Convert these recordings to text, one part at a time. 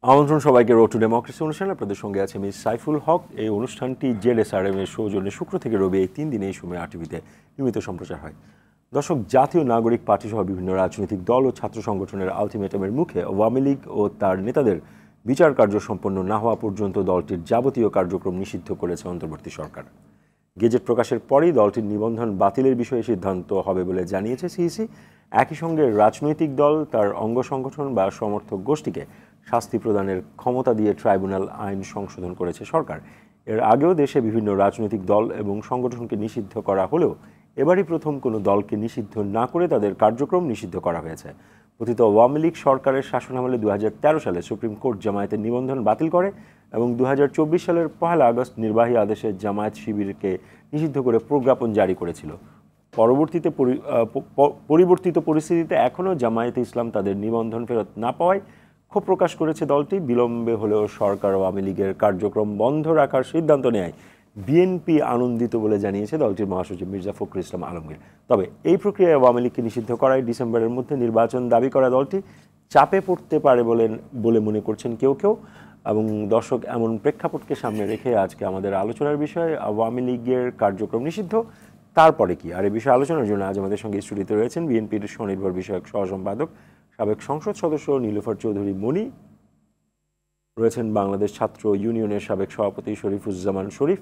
আমন্ত্রণ সবাইকে road two democracy অনুষ্ঠানে আপনাদের সঙ্গে আছে আমি সাইফুল হক। এই অনুষ্ঠানটি জেডএসআরএম এর সৌজন্যে শুক্র থেকে রবি এই 3 দিনে এই সময় আরটিভিতে নিয়মিত সম্প্রচার হয়। দর্শক, জাতীয় নাগরিক পার্টি সহ বিভিন্ন রাজনৈতিক দল ও ছাত্র সংগঠনের আলটিমেটামের মুখে আওয়ামী লীগ ও তার নেতাদের বিচার কার্য সম্পন্ন না হওয়া পর্যন্ত দলটির যাবতীয় কার্যক্রম নিষিদ্ধ করেছে অন্তর্বর্তী সরকার। গেজেট প্রকাশের পরই দলটির নিবন্ধন বাতিলের বিষয়ে সিদ্ধান্ত হবে বলে জানিয়েছে সিইসি। একই সঙ্গে রাজনৈতিক দল তার অঙ্গ সংগঠন বা সমর্থক গোষ্ঠীকে শাস্তি প্রদানের ক্ষমতা দিয়ে ট্রাইব্যুনাল আইন সংশোধন করেছে সরকার। এর আগেও দেশে বিভিন্ন রাজনৈতিক দল এবং সংগঠনকে নিষিদ্ধ করা হলেও এবারই প্রথম কোনো দলকে নিষিদ্ধ না করে তাদের কার্যক্রম নিষিদ্ধ করা হয়েছে। কথিত আওয়ামী লীগ সরকারের শাসনামলে 2013 সালে সুপ্রিম কোর্ট জামায়াতের নিবন্ধন বাতিল করে এবং 2024 সালের 1 আগস্ট নির্বাহী আদেশে জামায়াত শিবিরকে নিষিদ্ধ করে প্রজ্ঞাপন জারি করেছিল। পরিবর্তিত পরিস্থিতিতে এখনও জামায়াতে ইসলাম তাদের নিবন্ধন ফেরত না পাওয়ায় ক্ষোভ প্রকাশ করেছে দলটি। বিলম্বে হলেও সরকার আওয়ামী লীগের কার্যক্রম বন্ধ রাখার সিদ্ধান্ত নেয় বিএনপি আনন্দিত বলে জানিয়েছে দলটির মহাসচিব মির্জা ফখরুল ইসলাম আলমগীর। তবে এই প্রক্রিয়ায় আওয়ামী লীগকে নিষিদ্ধ করায় ডিসেম্বরের মধ্যে নির্বাচন দাবি করা দলটি চাপে পড়তে পারে বলে মনে করছেন কেউ কেউ। এবং দর্শক, এমন প্রেক্ষাপটকে সামনে রেখে আজকে আমাদের আলোচনার বিষয় আওয়ামী লীগের কার্যক্রম নিষিদ্ধ, তারপরে কি। আর এই বিষয়ে আলোচনার জন্য আজ আমাদের সঙ্গে স্টুডিওতে রয়েছেন বিএনপির স্বনির্ভর বিষয়ক সহসম্পাদক সাবেক সংসদ সদস্য নীলুফার চৌধুরী মনি, রয়েছেন বাংলাদেশ ছাত্র ইউনিয়নের সাবেক সভাপতি শরীফুজ্জামান শরীফ,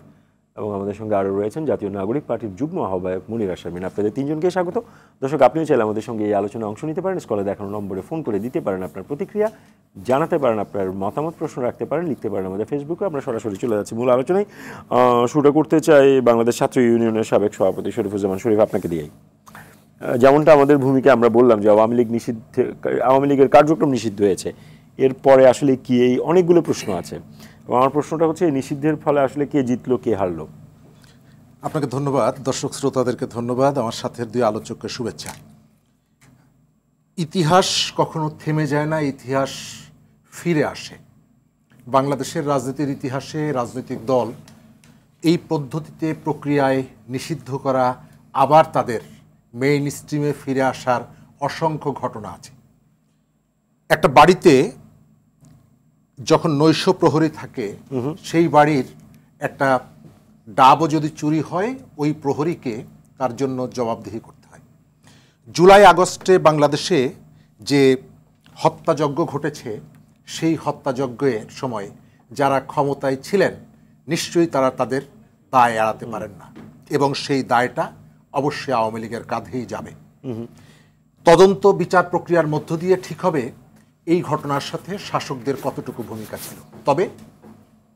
এবং আমাদের সঙ্গে আরও রয়েছেন জাতীয় নাগরিক পার্টির যুগ্ম আহ্বায়ক মুনিরা শারমিন। আপনাদের তিনজনকে স্বাগত। দর্শক, আপনিও চাইলে আমাদের সঙ্গে এই আলোচনায় অংশ নিতে পারেন। স্কলে দেখানো নম্বরে ফোন করে দিতে পারেন আপনার প্রতিক্রিয়া, জানাতে পারেন আপনার মতামত, প্রশ্ন রাখতে পারেন, লিখতে পারেন আমাদের ফেসবুকে। আমরা সরাসরি চলে যাচ্ছি মূল আলোচনায়। শুরু করতে চাই বাংলাদেশ ছাত্র ইউনিয়নের সাবেক সভাপতি শরীফুজ্জামান শরীফ, আপনাকে দিয়েই। যেমনটা আমাদের ভূমিকা আমরা বললাম যে আওয়ামী লীগের কার্যক্রম নিষিদ্ধ হয়েছে, এরপরে আসলে কি এই অনেকগুলো প্রশ্ন আছে। আমার প্রশ্নটা হচ্ছে নিষিদ্ধের ফলে আসলে কে জিতলো, কে হারলো? আপনাকে ধন্যবাদ, দর্শক শ্রোতাদেরকে ধন্যবাদ, আমার সাথে দুই আলোচককে শুভেচ্ছা। ইতিহাস কখনো থেমে যায় না, ইতিহাস ফিরে আসে। বাংলাদেশের রাজনীতির ইতিহাসে রাজনৈতিক দল এই পদ্ধতিতে প্রক্রিয়ায় নিষিদ্ধ করা, আবার তাদের মেইন স্ট্রিমে ফিরে আসার অসংখ্য ঘটনা আছে। একটা বাড়িতে যখন নৈশ প্রহরী থাকে, সেই বাড়ির একটা ডাবও যদি চুরি হয়, ওই প্রহরীকে তার জন্য জবাবদিহি করতে হয়। জুলাই আগস্টে বাংলাদেশে যে হত্যাযজ্ঞ ঘটেছে, সেই হত্যাযজ্ঞের সময় যারা ক্ষমতায় ছিলেন নিশ্চয়ই তারা তাদের দায় এড়াতে পারেন না, এবং সেই দায়টা অবশ্যই আওয়ামী লীগের কাঁধেই যাবে। তদন্ত বিচার প্রক্রিয়ার মধ্য দিয়ে ঠিক হবে এই ঘটনার সাথে শাসকদের কতটুকু ভূমিকা ছিল। তবে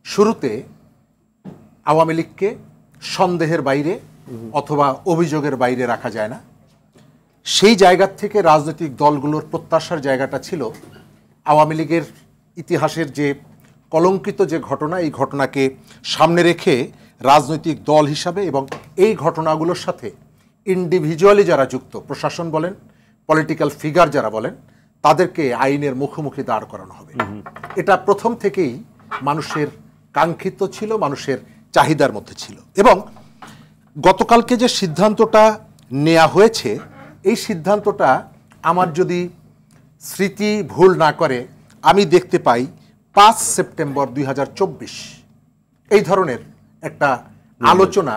শুরুতে আওয়ামী লীগকে সন্দেহের বাইরে অথবা অভিযোগের বাইরে রাখা যায় না। সেই জায়গা থেকে রাজনৈতিক দলগুলোর প্রত্যাশার জায়গাটা ছিল আওয়ামী লীগের ইতিহাসের যে কলঙ্কিত যে ঘটনা, এই ঘটনাকে সামনে রেখে রাজনৈতিক দল হিসাবে এবং এই ঘটনাগুলোর সাথে ইন্ডিভিজুয়ালি যারা যুক্ত, প্রশাসন বলেন, পলিটিক্যাল ফিগার যারা বলেন, তাদেরকে আইনের মুখোমুখি দাঁড় করানো হবে। এটা প্রথম থেকেই মানুষের কাঙ্ক্ষিত ছিল, মানুষের চাহিদার মধ্যে ছিল। এবং গতকালকে যে সিদ্ধান্তটা নেওয়া হয়েছে, এই সিদ্ধান্তটা আমার যদি স্মৃতি ভুল না করে, আমি দেখতে পাই 5 সেপ্টেম্বর 2024 এই ধরনের একটা আলোচনা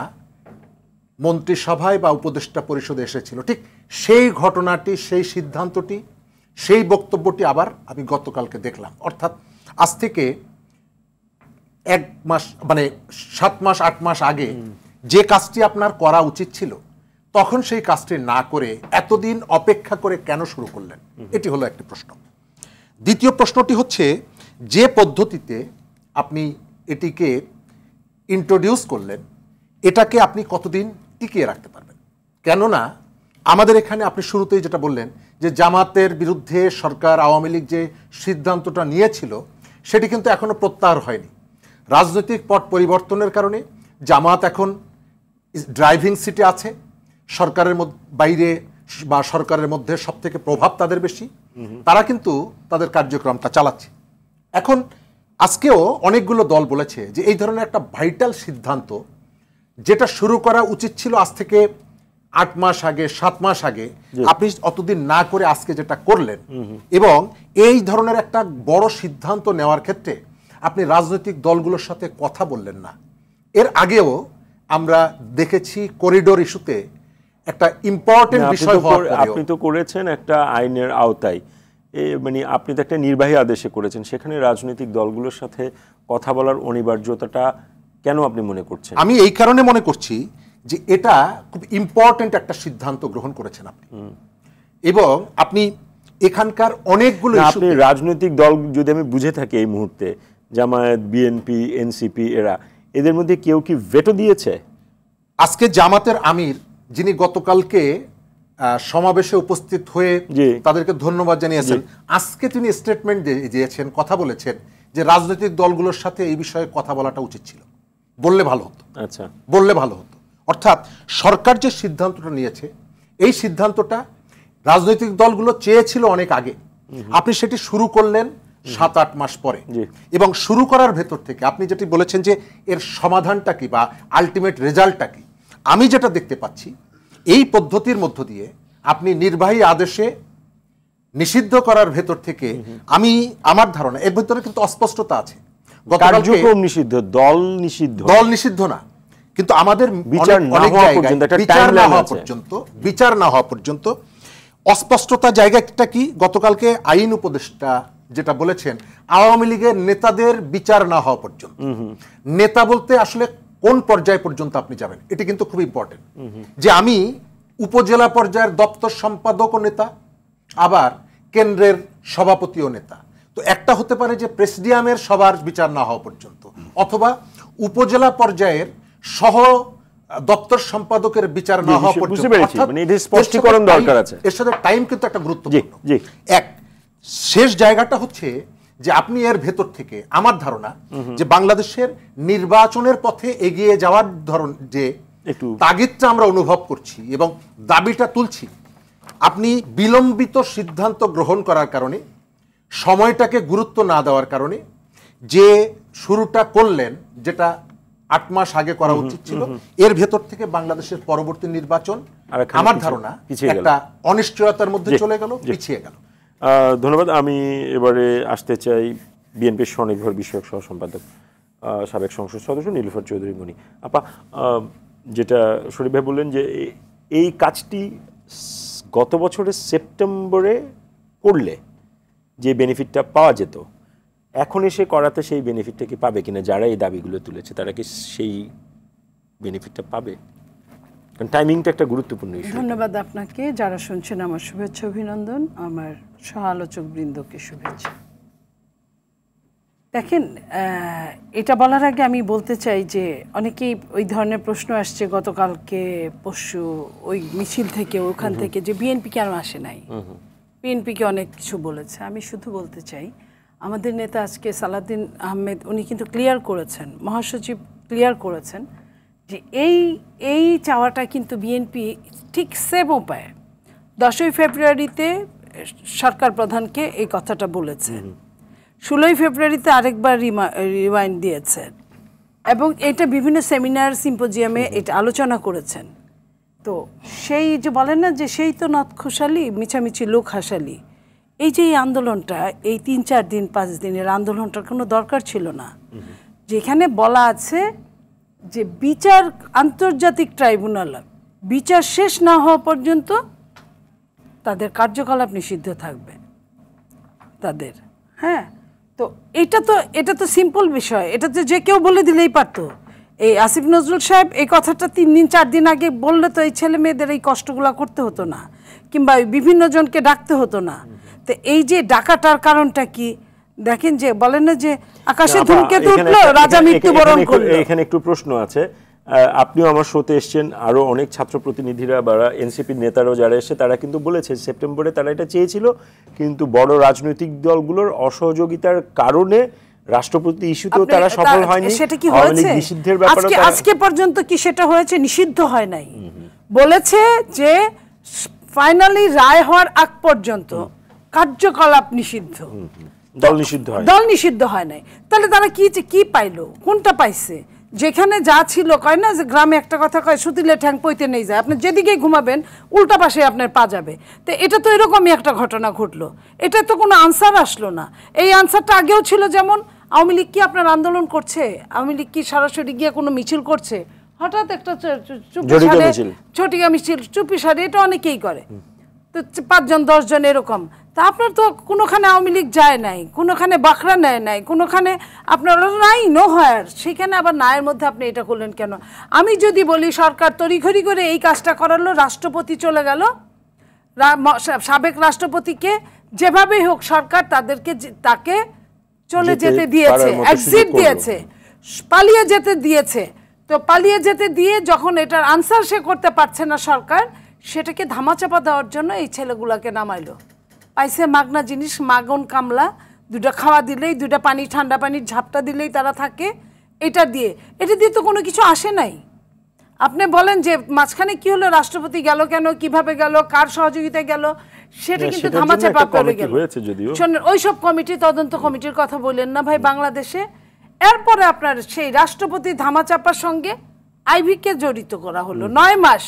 মন্ত্রিসভায় বা উপদেষ্টা পরিষদে এসেছিল। ঠিক সেই ঘটনাটি, সেই সিদ্ধান্তটি, সেই বক্তব্যটি আবার আমি গতকালকে দেখলাম। অর্থাৎ আজ থেকে 1 মাস, মানে 7 মাস 8 মাস আগে যে কাজটি আপনার করা উচিত ছিল, তখন সেই কাজটি না করে এতদিন অপেক্ষা করে কেন শুরু করলেন? এটি হলো একটি প্রশ্ন। দ্বিতীয় প্রশ্নটি হচ্ছে, যে পদ্ধতিতে আপনি এটিকে ইন্ট্রোডিউস করলেন, এটাকে আপনি কতদিন টিকিয়ে রাখতে পারবেন? কেননা আমাদের এখানে আপনি শুরুতেই যেটা বললেন যে জামাতের বিরুদ্ধে সরকার, আওয়ামী লীগ যে সিদ্ধান্তটা নিয়েছিল, সেটি কিন্তু এখনো প্রত্যাহার হয়নি। রাজনৈতিক পট পরিবর্তনের কারণে জামাত এখন ড্রাইভিং সিটে আছে, সরকারের বাইরে বা সরকারের মধ্যে সব থেকে প্রভাব তাদের বেশি, তারা কিন্তু তাদের কার্যক্রমটা চালাচ্ছে। এখন আজকেও অনেকগুলো দল বলেছে যে এই ধরনের একটা ভাইটাল সিদ্ধান্ত, যেটা শুরু করা উচিত ছিল আজ থেকে 8 মাস আগে 7 মাস আগে আপনি অতদিন না করে আজকে যেটা করলেন, এবং এই ধরনের একটা বড় সিদ্ধান্ত নেওয়ার ক্ষেত্রে আপনি রাজনৈতিক দলগুলোর সাথে কথা বললেন না। এর আগেও আমরা দেখেছি করিডোর ইস্যুতে একটা ইম্পর্টেন্ট বিষয় হওয়ার পরেও আপনি তো করেছেন একটা আইনের আওতায়, মানে আপনি তো একটা নির্বাহী আদেশে করেছেন, সেখানে রাজনৈতিক দলগুলোর সাথে কথা বলার অনিবার্যতাটা কেন আপনি মনে করছেন? আমি এই কারণে মনে করছি যে এটা খুব ইম্পর্টেন্ট একটা সিদ্ধান্ত গ্রহণ করেছেন আপনি, এবং আপনি এখানকার অনেকগুলো আপনি রাজনৈতিক দল যদি আমি বুঝে থাকি এই মুহূর্তে, জামায়াত, বিএনপি, এনসিপি, এদের মধ্যে কেউ কি ভেটো দিয়েছে? আজকে জামাতের আমির যিনি গতকালকে সমাবেশে উপস্থিত হয়ে তাদেরকে ধন্যবাদ জানিয়েছেন, আজকে তিনি স্টেটমেন্ট দিয়েছেন, কথা বলেছেন যে রাজনৈতিক দলগুলোর সাথে এই বিষয়ে কথা বলাটা উচিত ছিল, বললে ভালো হতো। আচ্ছা, বললে ভালো হতো। অর্থাৎ সরকার যে সিদ্ধান্তটা নিয়েছে, এই সিদ্ধান্তটা রাজনৈতিক দলগুলো চেয়েছিল অনেক আগে, আপনি সেটি শুরু করলেন 7-8 মাস পরে, এবং শুরু করার ভেতর থেকে আপনি যেটি বলেছেন যে এর সমাধানটা কি বা আলটিমেট রেজাল্টটা কি, আমি যেটা দেখতে পাচ্ছি এই পদ্ধতির মধ্য দিয়ে আপনি নির্বাহী আদেশে নিষিদ্ধ করার ভেতর থেকে আমার ধারণা এর ভেতরে কিন্তু অস্পষ্টতা আছে। কার্যক্রম নিষিদ্ধ, দল নিষিদ্ধ, দল নিষিদ্ধ না, কিন্তু আমাদের বিচার না হওয়া পর্যন্ত অস্পষ্টতা জায়গাটা কি, গতকালকে আইন উপদেষ্টা যেটা বলেছেন আওয়ামী লীগের নেতাদের বিচার না হওয়া পর্যন্ত। নেতা বলতে আসলে কোন পর্যায় পর্যন্ত আপনি যাবেন, এটি কিন্তু খুব ইম্পর্টেন্ট। যে আমি উপজেলা পর্যায়ের দপ্তর সম্পাদকও নেতা, আবার কেন্দ্রের সভাপতিও নেতা। তো একটা হতে পারে যে প্রেসিডিয়ামের সবার বিচার না হওয়া পর্যন্ত, অথবা উপজেলা পর্যায়ের সহ দপ্তর সম্পাদকের বিচার না হওয়া পর্যন্ত। স্পষ্টীকরণ দরকার আছে, এর সাথে টাইম কিন্তু একটা গুরুত্বপূর্ণ। এক শেষ জায়গাটা হচ্ছে যে আপনি এর ভেতর থেকে আমার ধারণা যে বাংলাদেশের নির্বাচনের পথে এগিয়ে যাওয়ার ধরন যে তাগিদটা আমরা অনুভব করছি এবং দাবিটা তুলছি, আপনি বিলম্বিত সিদ্ধান্ত গ্রহণ করার কারণে, সময়টাকে গুরুত্ব না দেওয়ার কারণে যে শুরুটা করলেন, যেটা 8 মাস আগে করা উচিত ছিল, এর ভেতর থেকে বাংলাদেশের পরবর্তী নির্বাচন আমার ধারণা একটা অনিশ্চয়তার মধ্যে চলে গেল, পিছিয়ে গেল। ধন্যবাদ। আমি এবারে আসতে চাই বিএনপির স্বনির্ভর বিষয়ক সহ সম্পাদক, সাবেক সংসদ সদস্য নীলুফার চৌধুরী মনি আপা। যেটা শরীফ ভাই বললেন যে এই কাজটি গত বছরের সেপ্টেম্বরে করলে যে বেনিফিটটা পাওয়া যেত, এখন এসে করাতে সেই বেনিফিটটা কি পাবে কিনা? যারা এই দাবিগুলো তুলেছে তারা কি সেই বেনিফিটটা পাবে? কারণ টাইমিংটা একটা গুরুত্বপূর্ণ ইস্যু। ধন্যবাদ আপনাকে, যারা শুনছেন আমার শুভেচ্ছা অভিনন্দন, আমার সহ আলোচক বৃন্দকে শুভেচ্ছা। দেখেন, এটা বলার আগে আমি বলতে চাই যে অনেকেই ওই ধরনের প্রশ্ন আসছে গতকালকে পরশু ওই মিছিল থেকে, ওখান থেকে, যে বিএনপি কেন আসে নাই, বিএনপিকে অনেক কিছু বলেছে। আমি শুধু বলতে চাই, আমাদের নেতা আজকে সালাউদ্দিন আহমেদ উনি কিন্তু ক্লিয়ার করেছেন, মহাসচিব ক্লিয়ার করেছেন যে এই চাওয়াটা কিন্তু বিএনপি ঠিক সেম উপায়ে 10ই ফেব্রুয়ারিতে সরকার প্রধানকে এই কথাটা বলেছে, 16ই ফেব্রুয়ারিতে আরেকবার রিমাইন্ড দিয়েছেন, এবং এটা বিভিন্ন সেমিনার সিম্পোজিয়ামে এটা আলোচনা করেছেন। তো সেই যে বলেন না যে সেই তো নথ খোসালি মিছামিছি লোক হাসালি, এই যে এই আন্দোলনটা, এই 3-4 দিন 5 দিনের আন্দোলনটার কোনো দরকার ছিল না। যেখানে বলা আছে যে বিচার, আন্তর্জাতিক ট্রাইব্যুনাল বিচার শেষ না হওয়া পর্যন্ত তাদের কার্যকলাপ নিষিদ্ধ থাকবে তাদের। হ্যাঁ, তো এটা তো সিম্পল বিষয়, এটা তো যে কেউ বলে দিলেই পারতো। এই আসিফ নজরুল সাহেব এই কথাটা 3 দিন 4 দিন আগে বললে তো এই ছেলে মেয়েদের এই কষ্টগুলো করতে হতো না, কিংবা বিভিন্ন জনকে ডাকতে হতো না। তো এই যে ডাকাটার কারণটা কি? দেখেন, যে বলেন না যে আকাশে ধূমকেতু উঠলো, রাজা মৃত্যুবরণ করলো। এখানে একটু প্রশ্ন আছে। আপনিও আমার শোতে এসছেন, আরো অনেক ছাত্র প্রতিনিধিরা বা এনসিপির নেতারাও যারা এসছে, তারা কিন্তু বলেছে সেপ্টেম্বরে তারা এটা চেয়েছিল, কিন্তু বড় রাজনৈতিক দলগুলোর অসহযোগিতার কারণে রাষ্ট্রপতি ইস্যুতেও তারা সফল হয়নি। সেটা কি হয়েছে নিষিদ্ধের ব্যাপারে আজকে পর্যন্ত? কি সেটা হয়েছে? নিষিদ্ধ হয় নাই, বলেছে যে ফাইনালি রায় হওয়ার আগ পর্যন্ত কার্যকলাপ নিষিদ্ধ, দল নিষিদ্ধ হয় নাই। তাহলে তারা কি পাইলো? কোনটা পাইছে? যেখানে যা ছিল, কয় না যে গ্রামে একটা কথা কয়, সুতিলে ঠ্যাং পইতে নেই যায়, আপনি যেদিকেই ঘুমাবেন উল্টা পাশে আপনার পা যাবে। তো এটা তো এরকমই একটা ঘটনা ঘটলো, এটা তো কোনো আনসার আসলো না। এই আনসারটা আগেও ছিল, যেমন আওয়ামী লীগ কি আপনার আন্দোলন করছে, আওয়ামী লীগ কি সরাসরি গিয়ে কোনো মিছিল করছে, হঠাৎ একটা ছটিকা মিছিল চুপি সারে, এটা অনেকেই করে, তো 5 জন 10 জন এরকম। তা আপনার তো কোনোখানে আওয়ামী লীগ যায় নাই, কোনোখানে বাখরা নেয় নাই, কোনোখানে আপনার নাই, নো হায়ার, সেখানে আবার নায়ের মধ্যে আপনি এটা করলেন কেন? আমি যদি বলি সরকার তড়িঘড়ি করে এই কাজটা করালো, রাষ্ট্রপতি চলে গেল, সাবেক রাষ্ট্রপতিকে যেভাবেই হোক সরকার তাকে চলে যেতে দিয়েছে, এক্সিট দিয়েছে, পালিয়ে যেতে দিয়েছে। তো পালিয়ে যেতে দিয়ে যখন এটার আনসার সে করতে পারছে না সরকার, সেটাকে ধামাচাপা দেওয়ার জন্য এই ছেলেগুলাকে নামাইলো। পাইছে মাগনা জিনিস, মাগন কামলা, 2টা খাওয়া দিলেই, 2টা পানি, ঠান্ডা পানির ঝাপটা দিলেই তারা থাকে। এটা দিয়ে তো কোনো কিছু আসে নাই। আপনি বলেন যে মাঝখানে কি হলো, রাষ্ট্রপতি গেল কেন, কিভাবে গেল, কার সহযোগিতায় গেল, সেটা কিন্তু ধামাচাপা পড়ে গেল। শোনেন, ওইসব কমিটি, তদন্ত কমিটির কথা বললেন না ভাই বাংলাদেশে। এরপরে আপনার সেই রাষ্ট্রপতি ধামাচাপার সঙ্গে আইভিকে জড়িত করা হলো 9 মাস।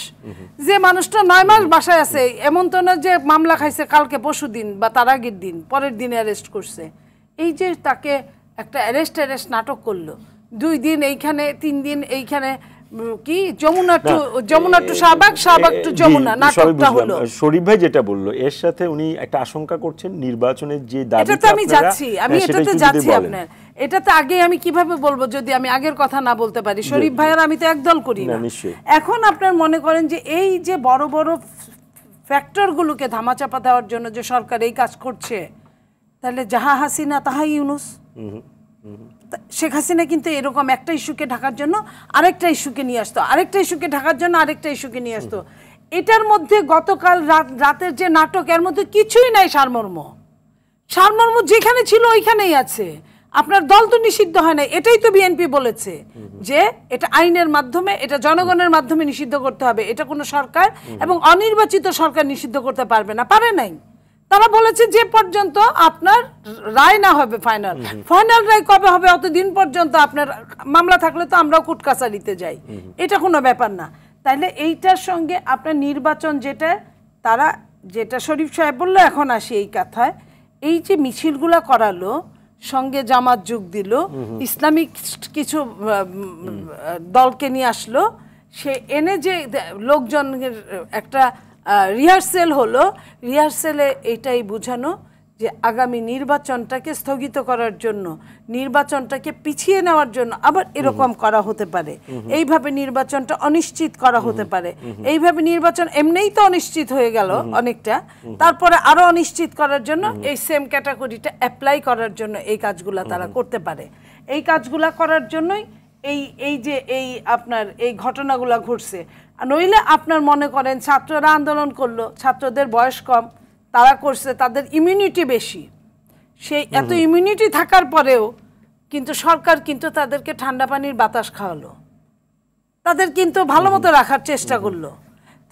যে মানুষটা 9 মাস বাসায় আছে, এমন তো না যে মামলা খাইছে কালকে পরশু দিন বা তার আগের দিন, পরের দিনে অ্যারেস্ট করছে। এই যে তাকে একটা অ্যারেস্ট নাটক করলো, 2 দিন এইখানে, 3 দিন এইখানে, কি যমুনা টু শাহবাগ, শাহবাগ টু যমুনা নাটকটা হলো। শরীফ ভাই যেটা বললো, এর সাথে উনি একটা আশঙ্কা করছেন নির্বাচনের যে দাবিটা, এটাতে আমি যাচ্ছি, আমি এটাতে যাচ্ছি। আপনার এটাতে আগে আমি কিভাবে বলবো যদি আমি আগের কথা না বলতে পারি? শরীফ ভাইয়ের আমি তো একদল করি না। এখন আপনার মনে করেন যে এই যে বড় বড় ফ্যাক্টরগুলোকে ধামাচাপা দেওয়ার জন্য যে সরকার এই কাজ করছে, তাহলে যাহা হাসিনা তাহাই ইউনুস। শেখ হাসিনা কিন্তু এরকম একটা ইস্যুকে ঢাকার জন্য আরেকটা ইস্যুকে নিয়ে আসতো, আরেকটা ইস্যুকে ঢাকার জন্য আরেকটা ইস্যুকে নিয়ে আসতো। এটার মধ্যে গতকাল রাতের যে নাটক, এর মধ্যে কিছুই নাই সারমর্ম। যেখানে ছিল ওইখানেই আছে। আপনার দল তো নিষিদ্ধ হয় না, এটাই তো বিএনপি বলেছে যে এটা আইনের মাধ্যমে, এটা জনগণের মাধ্যমে নিষিদ্ধ করতে হবে, এটা কোনো সরকার এবং অনির্বাচিত সরকার নিষিদ্ধ করতে পারবে না, পারে নাই। তারা বলেছে যে পর্যন্ত আপনার রায় না হবে, ফাইনাল রায় কবে হবে অতদিন পর্যন্ত আপনার মামলা থাকলে তো আমরাও কোর্ট কাছারিতে যাই, এটা কোনো ব্যাপার না। তাইলে এইটার সঙ্গে আপনার নির্বাচন যেটা শরীফ সাহেব বললো, এখন আসি এই কথায়, এই যে মিছিলগুলা করালো, সঙ্গে জামাত যোগ দিল, ইসলামিক কিছু দলকে নিয়ে আসলো, সে এনে যে লোকজনের একটা রিহার্সেল হলো, রিহার্সেলে এটাই বোঝানো যে আগামী নির্বাচনটাকে স্থগিত করার জন্য, নির্বাচনটাকে পিছিয়ে নেওয়ার জন্য আবার এরকম করা হতে পারে, এইভাবে নির্বাচনটা অনিশ্চিত করা হতে পারে, এইভাবে নির্বাচন এমনিই তো অনিশ্চিত হয়ে গেল অনেকটা, তারপরে আরো অনিশ্চিত করার জন্য এই সেম ক্যাটাগরিটা অ্যাপ্লাই করার জন্য এই কাজগুলা তারা করতে পারে। এই কাজগুলা করার জন্যই এই আপনার এই ঘটনাগুলা ঘটছে। নইলে আপনার মনে করেন ছাত্ররা আন্দোলন করলো, ছাত্রদের বয়স কম, তারা করছে, তাদের ইমিউনিটি বেশি, সেই এত ইমিউনিটি থাকার পরেও কিন্তু সরকার কিন্তু তাদেরকে ঠান্ডা পানির বাতাস খাওয়ালো, তাদের কিন্তু ভালো মতো রাখার চেষ্টা করলো।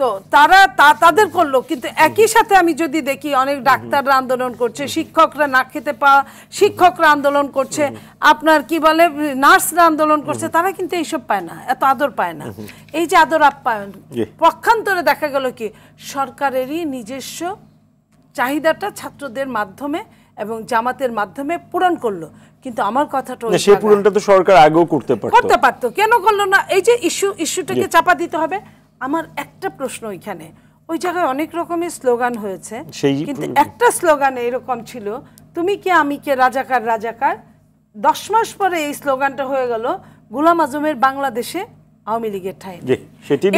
তো তারা তাদের করলো, কিন্তু একই সাথে আমি যদি দেখি অনেক ডাক্তাররা আন্দোলন করছে, শিক্ষকরা না খেতে পাওয়া শিক্ষকরা আন্দোলন করছে, আপনার কি বলে নার্সরা আন্দোলন করছে, তারা কিন্তু এইসব পায় না, এত আদর পায় না। এই যে আদর আপ্যায়ন, পক্ষান্তরে দেখা গেল কি সরকারেরই নিজস্ব চাহিদাটা ছাত্রদের মাধ্যমে এবং জামাতের মাধ্যমে পূরণ করলো। কিন্তু আমার কথাটা সেই পূরণটা তো সরকার আগেও করতে পারতো, কেন করলো না? এই যে ইস্যুটাকে চাপা দিতে হবে। আমার একটা প্রশ্ন, ওইখানে ওই জায়গায় অনেক রকমের স্লোগান হয়েছে, কিন্তু একটা স্লোগান এরকম ছিল, তুমি কে আমি কে রাজাকার রাজাকার। 10 মাস পরে এই স্লোগানটা হয়ে গেল গোলাম আজমের বাংলাদেশে আওয়ামী লীগের ঠাঁই।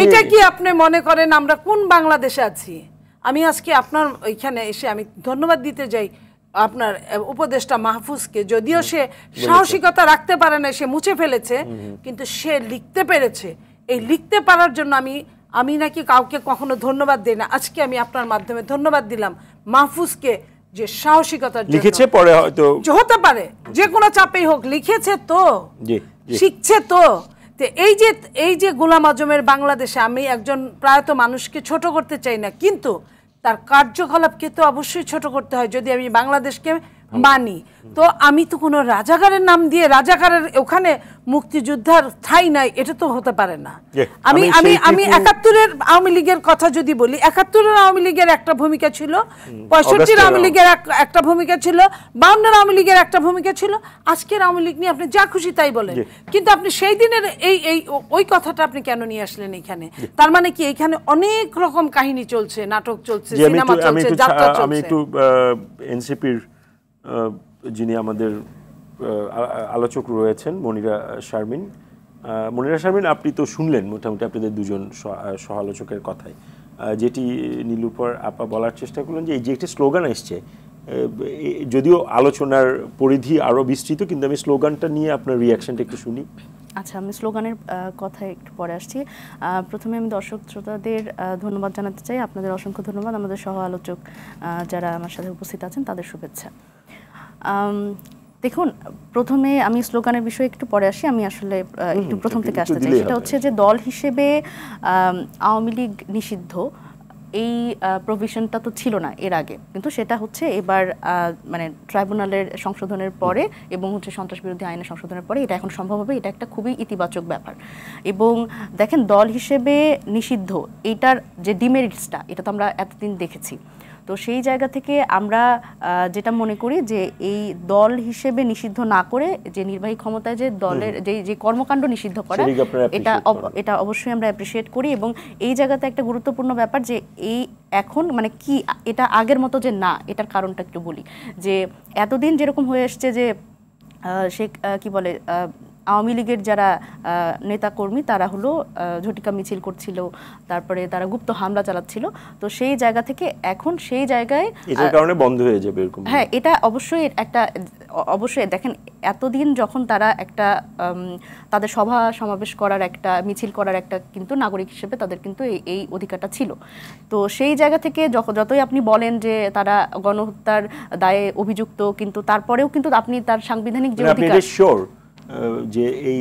এটা কি আপনি মনে করেন আমরা কোন বাংলাদেশে আছি? আমি আজকে আপনার ওইখানে এসে আমি ধন্যবাদ দিতে যাই আপনার উপদেষ্টা মাহফুজকে, যদিও সে সাহসিকতা রাখতে পারে না, সে মুছে ফেলেছে, কিন্তু সে লিখতে পেরেছে। এই লিখতে পারার জন্য আমি নাকি কাউকে কখনো ধন্যবাদ দিই না, আজকে আমি আপনার মাধ্যমে ধন্যবাদ দিলাম মাহফুজকে যে সাহসিকতার জন্য। লিখেছে, পরে হয়তো হতে পারে যে কোনো চাপেই হোক, লিখেছে তো, শিখছে তো। এই যে গোলাম আজমের বাংলাদেশে, আমি একজন প্রয়াত মানুষকে ছোট করতে চাই না, কিন্তু তার কার্যকলাপকে তো অবশ্যই ছোট করতে হয় যদি আমি বাংলাদেশকে মানি। তো আমি তো কোনো রাজাকারের নাম দিয়ে রাজাকারের ওখানে মুক্তিযোদ্ধার ঠাঁই নাই, এটা তো হতে পারে না। আমি আমি আমি ৭১-এর আওয়ামী লীগের কথা যদি বলি, ৭১-এর আওয়ামী লীগের একটা ভূমিকা ছিল, ৬৫-এর আওয়ামী লীগের একটা ভূমিকা ছিল, ৫২-এর আওয়ামী লীগের একটা ভূমিকা ছিল। আজকের আওয়ামী লীগ নিয়ে আপনি যা খুশি তাই বলেন, কিন্তু আপনি সেই দিনের ওই কথাটা আপনি কেন নিয়ে আসলেন এখানে? তার মানে কি এখানে অনেক রকম কাহিনী চলছে, নাটক চলছে, সিনেমা চলছে, যাত্রা চলছে। আমি একটু এনসিপির যিনি আমাদের আলোচক রয়েছেন মনিরা শারমিন, আপনি তো শুনলেন মোটামুটি আপনাদের দুজন সহ আলোচকের কথাই, যেটি নীলুফার আপা বলার চেষ্টা করলেন যে এই যে একটি স্লোগান এসছে, যদিও আলোচনার পরিধি আরও বিস্তৃত, কিন্তু আমি স্লোগানটা নিয়ে আপনার রিয়াকশনটা একটু শুনি। আচ্ছা, আমি স্লোগানের কথায় একটু পরে আসছি। প্রথমে আমি দর্শক শ্রোতাদের ধন্যবাদ জানাতে চাই, আপনাদের অসংখ্য ধন্যবাদ, আমাদের সহ আলোচক যারা আমার সাথে উপস্থিত আছেন তাদের শুভেচ্ছা। দেখুন, প্রথমে আমি স্লোগানের বিষয়ে একটু পরে আসি, আমি আসলে একটু প্রথম থেকে আসতে চাই। সেটা হচ্ছে যে দল হিসেবে আওয়ামী লীগ নিষিদ্ধ, এই প্রভিশনটা তো ছিল না এর আগে, কিন্তু সেটা হচ্ছে এবার মানে ট্রাইব্যুনালের সংশোধনের পরে এবং হচ্ছে সন্ত্রাস বিরোধী আইনের সংশোধনের পরে এটা এখন সম্ভব হবে। এটা একটা খুবই ইতিবাচক ব্যাপার। এবং দেখেন, দল হিসেবে নিষিদ্ধ এইটার যে ডিমেরিটসটা, এটা তো আমরা এতদিন দেখেছি। তো সেই জায়গা থেকে আমরা যেটা মনে করি যে এই দল হিসেবে নিষিদ্ধ না করে যে নির্বাহী ক্ষমতায় যে দলের যে কর্মকাণ্ড নিষিদ্ধ করা, এটা অবশ্যই আমরা অ্যাপ্রিসিয়েট করি। এবং এই জায়গাতে একটা গুরুত্বপূর্ণ ব্যাপার যে এই এখন মানে কি এটা আগের মতো যে না, এটার কারণটা একটু বলি। যে এতদিন যেরকম হয়ে আসছে যে সে কি বলে আওয়ামী লীগের যারা নেতাকর্মী তারা হলো ঝটিকা মিছিল করছিল, তারপরে তারা গুপ্ত হামলা চালাচ্ছিল। তো সেই জায়গা থেকে এখন সেই জায়গায় এটার কারণে বন্ধ হয়ে যাবে এরকম। হ্যাঁ, এটা অবশ্যই দেখেন, এতদিন যখন তারা একটা তাদের সভা সমাবেশ করার একটা মিছিল করার একটা কিন্তু নাগরিক হিসেবে তাদের কিন্তু এই অধিকারটা ছিল। তো সেই জায়গা থেকে যতই আপনি বলেন যে তারা গণহত্যার দায়ে অভিযুক্ত, কিন্তু তারপরেও কিন্তু আপনি তার সাংবিধানিক যে অধিকার, যে এই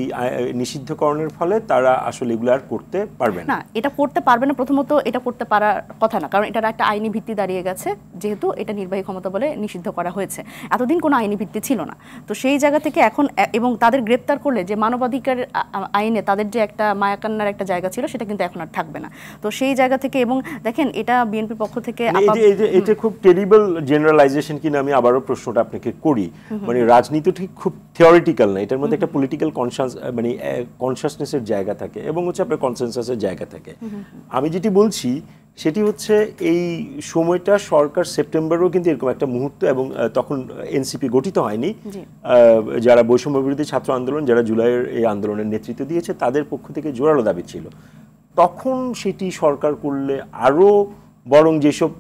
নিষিদ্ধকরণের ফলে তারা আসলে এগুলো আর করতে পারবে না, এটা করতে পারবে না। প্রথমত এটা করতে পারার কথা না, কারণ এটার একটা আইনি ভিত্তি দাঁড়িয়ে গেছে, যেহেতু এটা নির্বাহী ক্ষমতা বলে নিষিদ্ধ করা হয়েছে। এতদিন কোনো আইনি ভিত্তি ছিল না। তো সেই জায়গা থেকে এখন এবং তাদের গ্রেপ্তার করলে যে মানবাধিকার আইনে তাদের যে একটা মায়াকান্নার একটা জায়গা ছিল, সেটা কিন্তু এখন আর থাকবে না। তো সেই জায়গা থেকে, এবং দেখেন এটা বিএনপির পক্ষ থেকে এটা খুব টেরিবল জেনারেলাইজেশন কিনা আমি আবারও প্রশ্নটা আপনাকে করি। মানে রাজনীতি ঠিক খুব থিওরিটিক্যাল না, এটার মধ্যে একটা পলিটিক্যাল কনসাসনেসের জায়গা থাকে এবং হচ্ছে আপনার কনসেনসাসের জায়গা থাকে। আমি যেটি বলছি সেটি হচ্ছে এই সময়টা সরকার সেপ্টেম্বরেও কিন্তু এরকম একটা মুহূর্ত, এবং তখন এনসিপি গঠিত হয়নি, যারা বৈষম্য বিরোধী ছাত্র আন্দোলন, যারা জুলাইয়ের এই আন্দোলনের নেতৃত্ব দিয়েছে তাদের পক্ষ থেকে জোরালো দাবি ছিল। তখন সেটি সরকার করলে আরও বরং যেসব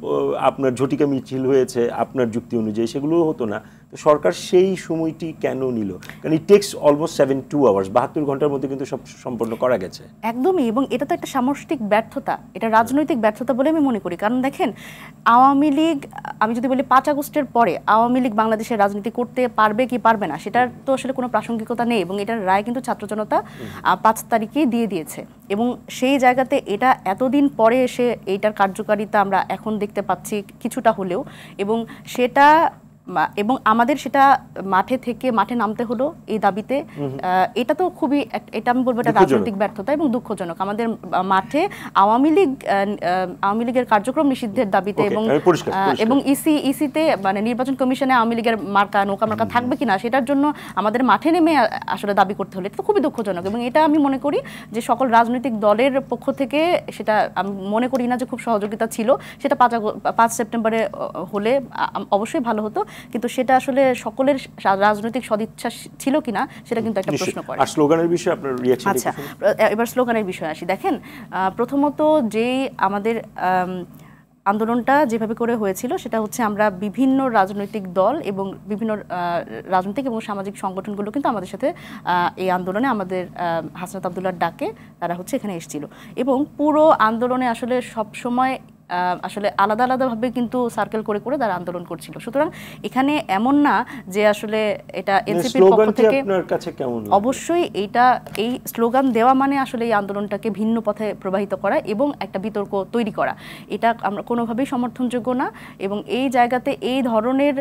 আপনার ঝটিকা মিছিল হয়েছে আপনার যুক্তি অনুযায়ী সেগুলো হতো না। তো সরকার সেই সময়টি কেন নিল? কারণ ইট টেকস অলমোস্ট 72 আওয়ার্স, 72 ঘন্টার মধ্যে কিন্তু সব সম্পন্ন করা গেছে। একদমই, এবং এটা তো একটা সামষ্টিক ব্যর্থতা, এটা রাজনৈতিক ব্যর্থতা বলে আমি মনে করি। কারণ দেখেন, আওয়ামী লীগ, আমি যদি বলি 5 আগস্টের পরে আওয়ামী লীগ বাংলাদেশের রাজনীতি করতে পারবে কি পারবে না, সেটার তো আসলে কোনো প্রাসঙ্গিকতা নেই, এবং এটার রায় কিন্তু ছাত্র জনতা 5 তারিখেই দিয়ে দিয়েছে। এবং সেই জায়গাতে এটা এতদিন পরে এসে এইটার কার্যকারিতা আমরা এখন দেখতে পাচ্ছি কিছুটা হলেও, এবং সেটা এবং আমাদের সেটা মাঠে নামতে হলো এই দাবিতে। এটা তো খুবই, এটা আমি বলবো এটা রাজনৈতিক ব্যর্থতা এবং দুঃখজনক। আমাদের মাঠে আওয়ামী লীগের কার্যক্রম নিষিদ্ধের দাবিতে এবং ইসিতে মানে নির্বাচন কমিশনে আওয়ামী লীগের নৌকা মার্কা থাকবে কিনা সেটার জন্য আমাদের মাঠে নেমে আসলে দাবি করতে হলো, এটা তো খুবই দুঃখজনক। এবং এটা আমি মনে করি যে সকল রাজনৈতিক দলের পক্ষ থেকে সেটা আমি মনে করি না যে খুব সহযোগিতা ছিল। সেটা 5 সেপ্টেম্বরে হলে অবশ্যই ভালো হতো, কিন্তু সেটা আসলে সকলের রাজনৈতিক সদিচ্ছা ছিল কিনা সেটা কিন্তু একটা প্রশ্ন করে। আর স্লোগানের বিষয়ে আপনার রিঅ্যাকশন? আচ্ছা, এবার স্লোগানের বিষয়ে আসি। দেখেন, প্রথমত যেই আমাদের আন্দোলনটা যেভাবে করে হয়েছিল সেটা হচ্ছে আমরা বিভিন্ন রাজনৈতিক দল এবং বিভিন্ন রাজনৈতিক এবং সামাজিক সংগঠনগুলো কিন্তু আমাদের সাথে এই আন্দোলনে আমাদের হাসনাত আবদুল্লাহর ডাকে তারা হচ্ছে এখানে এসেছিল, এবং পুরো আন্দোলনে আসলে সব সময় আসলে আলাদা আলাদাভাবে কিন্তু সার্কেল করে করে তারা আন্দোলন করছিল। সুতরাং এখানে এমন না যে আসলে এটা এনসিপির পক্ষ থেকে, আপনার কাছে কেমন? অবশ্যই এই স্লোগান দেওয়া মানে আসলে এই আন্দোলনটাকে ভিন্ন পথে প্রবাহিত করা এবং একটা বিতর্ক তৈরি করা, এটা আমরা কোনোভাবেই সমর্থনযোগ্য না। এবং এই জায়গাতে এই ধরনের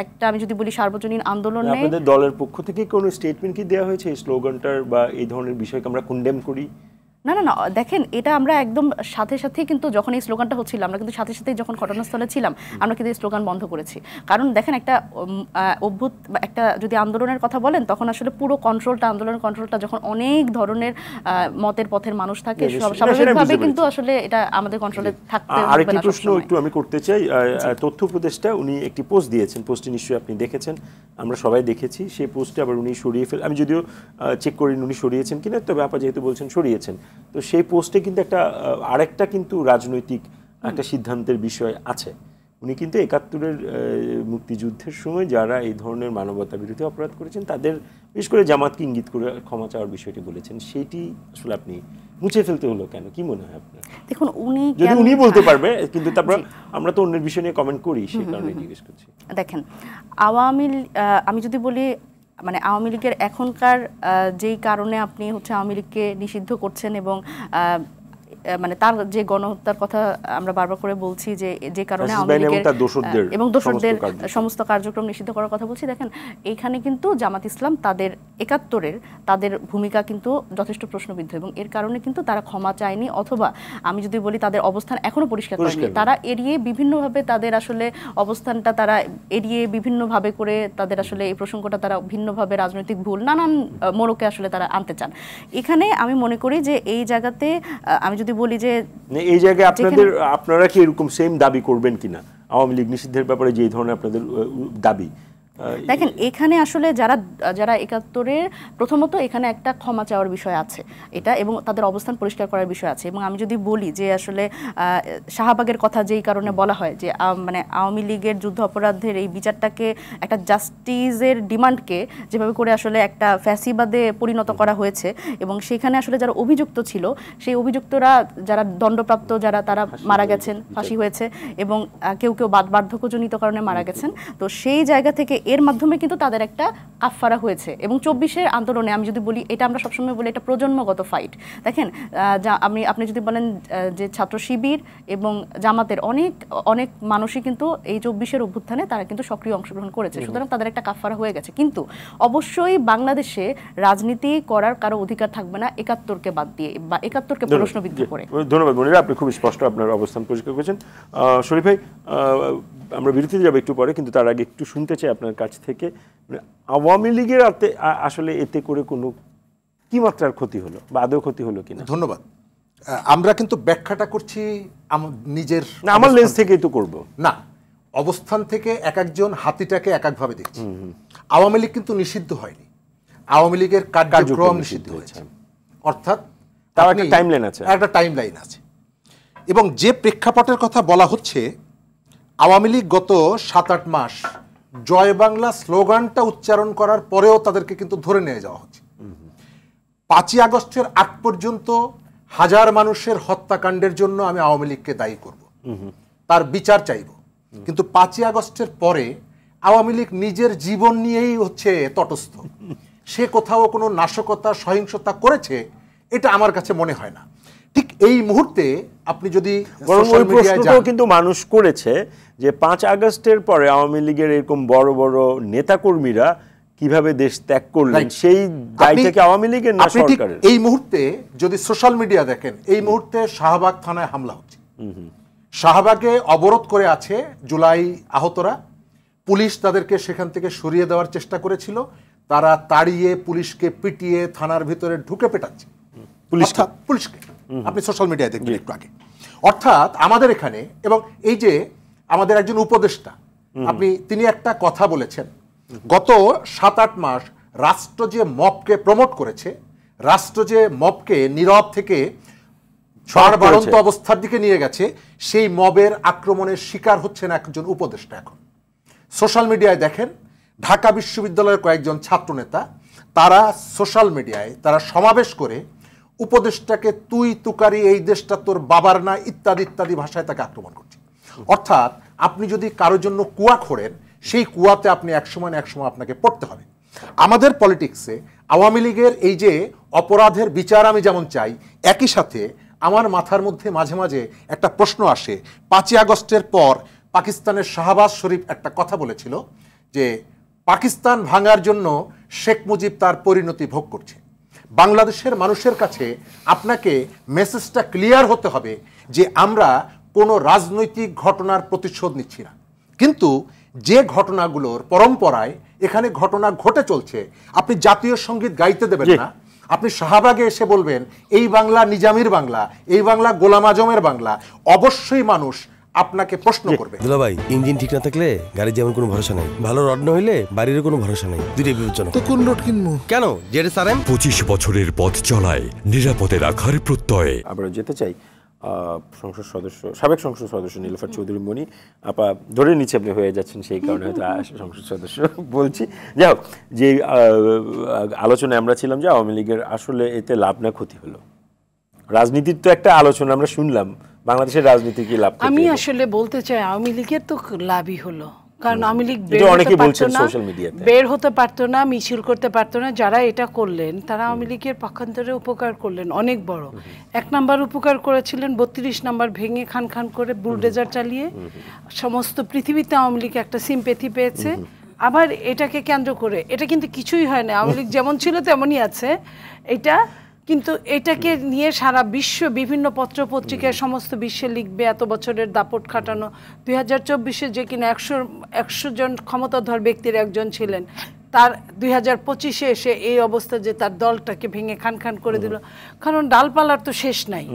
একটা আমি যদি বলি সার্বজনীন আন্দোলনে আপনাদের দলের পক্ষ থেকে কোনো স্টেটমেন্ট কি দেওয়া হয়েছে এই স্লোগানটার বা এই ধরনের বিষয়কে আমরা কন্ডেম করি? না, দেখেন, এটা আমরা একদম সাথে সাথেই কিন্তু যখন এই স্লোগানটা হচ্ছিল, আমরা কিন্তু সাথে সাথেই যখন ঘটনাস্থলে ছিলাম আমরা কিন্তু এই স্লোগান বন্ধ করেছি। কারণ দেখেন, একটা যদি আন্দোলনের কথা বলেন, তখন আসলে পুরো আন্দোলনের কন্ট্রোলটা যখন অনেক ধরনের মতের পথের মানুষ থাকে, স্বাভাবিকভাবে কিন্তু আসলে এটা আমাদের কন্ট্রোলে থাকতে হবে না। আরেকটি প্রশ্ন একটু আমি করতে চাই। তথ্য উপদেষ্টা উনি একটি পোস্ট দিয়েছেন, পোস্টটি নিশ্চয়ই আপনি দেখেছেন, আমরা সবাই দেখেছি। সেই পোস্টে আবার উনি সরিয়ে আমি যদিও চেক করিনি উনি সরিয়েছেন কিনা, তবে আপা যেহেতু বলছেন সরিয়েছেন, তো সেই পোস্টে কিন্তু আরেকটা কিন্তু রাজনৈতিক একটা সিদ্ধান্তের বিষয় আছে। উনি কিন্তু ৭১-এর মুক্তিযুদ্ধের সময় যারা এই ধরনের মানবতা বিরোধী অপরাধ করেছেন তাদের বিশেষ করে জামাতকে ইঙ্গিত করে ক্ষমা চাওয়ার বিষয়টি বলেছেন। সেটি আসলে আপনি মুছে ফেলতে হলো কেন, কি মনে হয় আপনার? দেখুন, উনি বলতে পারবে, কিন্তু তারপর আমরা তো অন্যের বিষয় নিয়ে কমেন্ট করি, সেই কারণে জিজ্ঞেস করছি। দেখেন, আমি যদি বলি মানে আওয়ামী লীগের এখনকার যেই কারণে আপনি আওয়ামী লীগকে নিষিদ্ধ করছেন এবং মানে তার যে গণহত্যার কথা আমরা বারবার করে বলছি, যে কারণে আওয়ামী লীগের এবং দোসরদের সমস্ত কার্যক্রম নিষিদ্ধ করার কথা বলছি, দেখেন এইখানে কিন্তু জামাত ইসলাম তাদের ৭১-এর তাদের ভূমিকা কিন্তু যথেষ্ট প্রশ্নবিদ্ধ এবং এর কারণে কিন্তু তারা ক্ষমা চায়নি, অথবা আমি যদি বলি তাদের অবস্থান এখনো পরিষ্কার করেনি। তারা এড়িয়ে বিভিন্নভাবে তাদের আসলে অবস্থানটা তারা এড়িয়ে বিভিন্নভাবে করে তাদের আসলে এই প্রসঙ্গটা তারা ভিন্নভাবে রাজনৈতিক ভুল নানান মোড়কে আসলে তারা আনতে চান। এখানে আমি মনে করি যে এই জায়গাতে আমি যদি বলি যে এই জায়গায় আপনারা কি এরকম সেম দাবি করবেন কিনা আওয়ামী লীগ নিষিদ্ধের ব্যাপারে যে ধরনের আপনাদের দাবি? দেখেন, এখানে আসলে যারা ৭১-এর প্রথমত এখানে একটা ক্ষমা চাওয়ার বিষয় আছে এটা, এবং তাদের অবস্থান পরিষ্কার করার বিষয় আছে। এবং আমি যদি বলি যে আসলে শাহবাগের কথা যেই কারণে বলা হয় যে মানে আওয়ামী লীগের যুদ্ধ অপরাধের এই বিচারটাকে একটা জাস্টিসের ডিমান্ডকে যেভাবে করে আসলে একটা ফ্যাসিবাদে পরিণত করা হয়েছে, এবং সেখানে আসলে যারা অভিযুক্ত ছিল সেই অভিযুক্তরা যারা দণ্ডপ্রাপ্ত তারা মারা গেছেন, ফাঁসি হয়েছে, এবং কেউ বার্ধক্যজনিত কারণে মারা গেছেন। তো সেই জায়গা থেকে এর মাধ্যমে কিন্তু তাদের একটা কাফফারা হয়েছে। এবং ২৪-এর আন্দোলনে আমি যদি বলি, এটা আমরা সবসময় বলি এটা প্রজন্মগত ফাইট। দেখেন, আপনি যদি বলেন যে ছাত্র শিবির এবং জামাতের অনেক মানুষই কিন্তু এই ২৪-এর অভ্যুত্থানে তারা কিন্তু সক্রিয় অংশগ্রহণ করেছে, সুতরাং তাদের একটা কাফফারা হয়ে গেছে। কিন্তু অবশ্যই বাংলাদেশে রাজনীতি করার কারো অধিকার থাকবে না ৭১-কে বাদ দিয়ে বা ৭১-কে প্রশ্নবিদ্ধ করে। ধন্যবাদ মনিরা, আপনি খুব স্পষ্ট আপনার অবস্থান পরিষ্কার করেছেন। শরীফ ভাই, আমরা বিরতিতে যাবো একটু পরে, কিন্তু তার আগে একটু শুনতে চাই আপনার কাছ থেকে, আওয়ামী লীগের আসলে এতে করে কোনো কি মাত্রার ক্ষতি হলো বা আদৌ ক্ষতি হলো কিনা? ধন্যবাদ। আমরা কিন্তু ব্যাখ্যাটা করছি নিজের, আমার লেন্স থেকেই তো করব না, অবস্থান থেকে এক একজন হাতিটাকে এক একভাবে দেখছি। আওয়ামী লীগ কিন্তু নিষিদ্ধ হয়নি, আওয়ামী লীগের কার্যক্রম নিষিদ্ধ হয়েছে, অর্থাৎ তার একটা টাইমলাইন আছে, একটা টাইমলাইন আছে। এবং যে প্রেক্ষাপটের কথা বলা হচ্ছে, আওয়ামী লীগ গত ৭-৮ মাস জয় বাংলা স্লোগানটা উচ্চারণ করার পরেও তাদেরকে কিন্তু ধরে নিয়ে যাওয়া হচ্ছে। ৫ই আগস্টের আগ পর্যন্ত হাজার মানুষের হত্যাকাণ্ডের জন্য আমি আওয়ামী লীগকে দায়ী করব, তার বিচার চাইব। কিন্তু ৫ই আগস্টের পরে আওয়ামী লীগ নিজের জীবন নিয়েই তটস্থ। সে কোথাও কোনো নাশকতা সহিংসতা করেছে এটা আমার কাছে মনে হয় না। ঠিক এই মুহূর্তে আপনি যদি সোশ্যাল মিডিয়ায় কিন্তু মানুষ করেছে যে ৫ আগস্টের পরে আওয়ামী লীগের এরকম বড় বড় নেতাকর্মীরা কিভাবে দেশ ত্যাগ করলেন, সেই দায় থেকে আওয়ামী লীগের না সরকারের। এই মুহূর্তে যদি সোশ্যাল মিডিয়া দেখেন, এই মুহূর্তে শাহবাগ থানায় হামলা হচ্ছে, শাহবাগে অবরোধ করে আছে জুলাই আহতরা, পুলিশ তাদেরকে সেখান থেকে সরিয়ে দেওয়ার চেষ্টা করেছিল, তারা তাড়িয়ে পুলিশকে পিটিয়ে থানার ভিতরে ঢুকে পেটাচ্ছে পুলিশকে। আপনি সোশ্যাল মিডিয়ায় দেখবেন একটু আগে। অর্থাৎ আমাদের এখানে, এবং এই যে আমাদের একজন উপদেষ্টা তিনি একটা কথা বলেছেন, গত ৭-৮ মাস রাষ্ট্র যে মবকে প্রমোট করেছে, রাষ্ট্র যে মবকে নীরব থেকে সর্বান্ত অবস্থার দিকে নিয়ে গেছে, সেই মবের আক্রমণের শিকার হচ্ছেন একজন উপদেষ্টা। এখন সোশ্যাল মিডিয়ায় দেখেন, ঢাকা বিশ্ববিদ্যালয়ের কয়েকজন ছাত্রনেতা তারা সোশ্যাল মিডিয়ায় তারা সমাবেশ করে উপদেশটাকে তুই তুকারি, এই দেশটা তোর বাবার না, ইত্যাদি ইত্যাদি ভাষায় তাকে আক্রমণ করছে। অর্থাৎ আপনি যদি কারোর জন্য কুয়া খোঁড়েন, সেই কুয়াতে আপনি একসময় না একসময় আপনাকে পড়তে হবে। আমাদের পলিটিক্সে আওয়ামী লীগের এই যে অপরাধের বিচার আমি যেমন চাই, একই সাথে আমার মাথার মধ্যে মাঝে মাঝে একটা প্রশ্ন আসে, 5ই আগস্টের পর পাকিস্তানের শাহবাজ শরীফ একটা কথা বলেছিল যে পাকিস্তান ভাঙার জন্য শেখ মুজিব তার পরিণতি ভোগ করছে। বাংলাদেশের মানুষের কাছে আপনাকে মেসেজটা ক্লিয়ার হতে হবে যে আমরা কোনো রাজনৈতিক ঘটনার প্রতিশোধ নিচ্ছি না, কিন্তু যে ঘটনাগুলোর পরম্পরায় এখানে ঘটনা ঘটে চলছে, আপনি জাতীয় সঙ্গীত গাইতে দেবেন না, আপনি শাহবাগে এসে বলবেন এই বাংলা নিজামীর বাংলা, এই বাংলা গোলাম আজমের বাংলা, অবশ্যই মানুষ আপনাকে প্রশ্ন করবে। দুলা ভাই, ইঞ্জিন ঠিক না থাকলে গাড়ির যেমন কোনো ভরসা নাই, ভালো রড না হইলে বাড়ির কোনো ভরসা নাই, দুইটাই বিপজ্জনক। তো কোন রড কিনবো? কেন জেড সারেন 25 বছরের পথ চলায় নিরাপদে রাখার প্রত্যয়ে। আবার যেতে চাই সংসদ সদস্য, সাবেক সংসদ সদস্য নীলুফার চৌধুরী মনি আপা, ধরে নিচে আপনি হয়ে যাচ্ছেন, সেই কারণে হয়তো সংসদ সদস্য বলছি। যাই হোক, যে আলোচনায় আমরা ছিলাম যে আওয়ামী লীগের আসলে এতে লাভ না ক্ষতি হলো, রাজনীতির তো একটা আলোচনা আমরা শুনলাম, বাংলাদেশের রাজনীতি কি লাভ? আমি আসলে বলতে চাই আওয়ামী লীগের তো লাভই হলো, কারণ আওয়ামী লীগ বের হতে পারতো না, মিছিল করতে পারতো না। যারা এটা করলেন তারা আওয়ামী লীগের পক্ষান্তরে উপকার করলেন অনেক বড়। 1 নাম্বার উপকার করেছিলেন, 32 নাম্বার ভেঙে খান খান করে বুলডোজার চালিয়ে সমস্ত পৃথিবীতে আওয়ামী লীগ একটা সিম্পেথি পেয়েছে। আবার এটাকে কেন্দ্র করে এটা কিন্তু কিছুই হয় না, আওয়ামী লীগ যেমন ছিল তেমনই আছে এটা, কিন্তু এটাকে নিয়ে সারা বিশ্ব বিভিন্ন পত্র পত্রিকায় সমস্ত বিশ্বে লিখবে। এত বছরের দাপট খাটানো, 2024-এ যে কিনা 100 জন ক্ষমতাধর ব্যক্তির একজন ছিলেন, তার 2025-এ এসে এই অবস্থা যে তার দলটাকে ভেঙে খান খান করে দিল। কারণ ডালপালার তো শেষ নাই,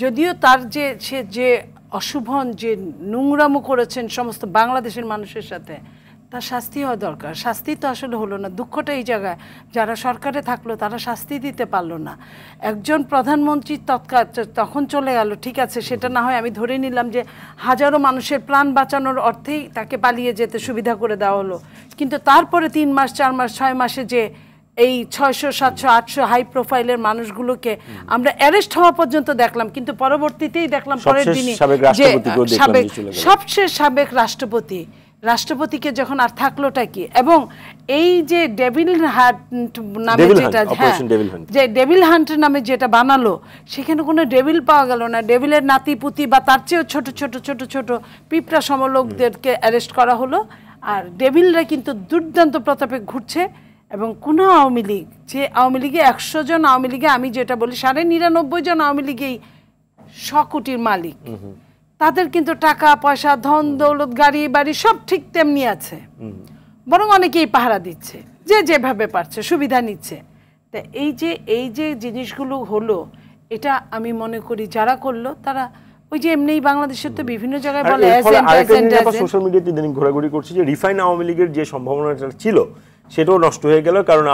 যদিও তার সে যে অশুভন যে নোংরামো করেছেন সমস্ত বাংলাদেশের মানুষের সাথে, তার শাস্তি হওয়া দরকার। শাস্তি তো আসলে হলো না, দুঃখটা এই জায়গায় যারা সরকারে থাকলো তারা শাস্তি দিতে পারলো না। একজন প্রধানমন্ত্রী তখন চলে গেল, ঠিক আছে, সেটা না হয় আমি ধরে নিলাম যে হাজারো মানুষের প্রাণ বাঁচানোর অর্থেই তাকে পালিয়ে যেতে সুবিধা করে দেওয়া হলো, কিন্তু তারপরে 3 মাস 4 মাস 6 মাসে যে এই 600 700 800 হাই প্রোফাইলের মানুষগুলোকে আমরা অ্যারেস্ট হওয়া পর্যন্ত দেখলাম, কিন্তু পরবর্তীতেই দেখলাম পরের দিনই যে সবশেষ সাবেক রাষ্ট্রপতিকে যখন আর থাকলোটা কি। এবং এই যে ডেভিল হান্ট নামে যেটা, যে ডেভিল হান্ট নামে যেটা বানালো, সেখানে কোনো ডেভিল পাওয়া গেল না, ডেভিলের নাতি পুতি বা তার চেয়েও ছোট ছোট ছোট ছোট পিঁপড়া সমলোকদেরকে অ্যারেস্ট করা হলো। আর ডেভিলরা কিন্তু দুর্দান্ত প্রতাপে ঘুরছে। এবং কোনো আওয়ামী লীগ, যে আওয়ামী লীগে 100 জন আওয়ামী লীগে, আমি যেটা বলি 99.5 জন আওয়ামী লীগেই 100 কোটির মালিক, তাদের কিন্তু টাকা পয়সা ধন দৌলত গাড়ি বাড়ি সব ঠিক তেমনি আছে, বরং অনেকেই পাহারা দিচ্ছে, যে যেভাবে পারছে সুবিধা নিচ্ছে। তা এই যে জিনিসগুলো হলো, এটা আমি মনে করি যারা করলো তারা ওই যে এমনিই বাংলাদেশের তো বিভিন্ন জায়গায় বলে সোশ্যাল মিডিয়াতে ইদানিং ঘোরাঘুরি করছে যে রিফাইন আওয়ামী লীগের যে সম্ভাবনাটা ছিল সেটাও নষ্ট হয়ে গেল। কারণ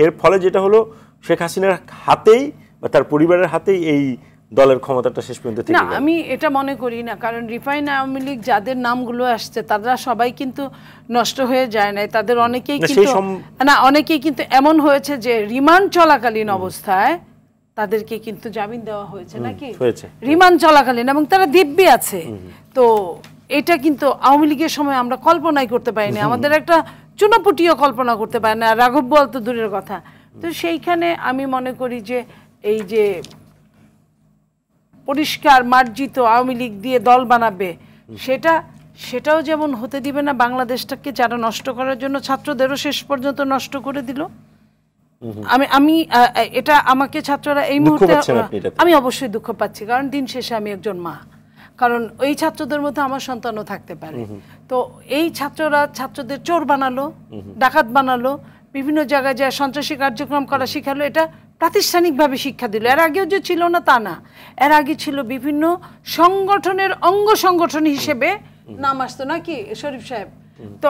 এর ফলে যেটা হলো, শেখ হাসিনার হাতেই বা তার পরিবারের হাতেই এই দলের ক্ষমতাটা শেষ পর্যন্ত থেকে না, আমি এটা মনে করি না। কারণ রিফাইন আওয়ামী লীগ যাদের নামগুলো আসছে তারা সবাই কিন্তু নষ্ট হয়ে যায় নাই, তাদের অনেকেই কিন্তু এমন হয়েছে যে রিমান্ড চলাকালীন অবস্থায় তাদেরকে কিন্তু জামিন দেওয়া হয়েছে, নাকি রিমান্ড চলাকালীন, এবং তারা দিব্যি আছে। তো এটা কিন্তু আওয়ামী লীগের সময় আমরা কল্পনাই করতে পারিনি, আমাদের একটা চুনাপুটিও কল্পনা করতে পারি না, রাঘব বল তো দূরের কথা। তো সেইখানে আমি মনে করি যে এই যে পরিষ্কার মার্জিত আওয়ামী লীগ দিয়ে দল বানাবে, সেটাও যেমন হতে দিবে না। বাংলাদেশটাকে যারা নষ্ট করার জন্য ছাত্রদেরও শেষ পর্যন্ত নষ্ট করে দিল। আমি এটা আমাকে ছাত্ররা এই মুহূর্তে, আমি অবশ্যই দুঃখ পাচ্ছি, কারণ দিন শেষে আমি একজন মা, কারণ ওই ছাত্রদের মধ্যে আমার সন্তানও থাকতে পারে। তো এই ছাত্রদের চোর বানালো, ডাকাত বানালো, বিভিন্ন জায়গায় যায় সন্ত্রাসী কার্যক্রম করা শিখালো, এটা প্রাতিষ্ঠানিকভাবে শিক্ষা দিল। এর আগেও যে ছিল না তা না, এর আগে ছিল বিভিন্ন সংগঠনের অঙ্গ সংগঠন হিসেবে নাম আসতো, নাকি শরীফ সাহেব? তো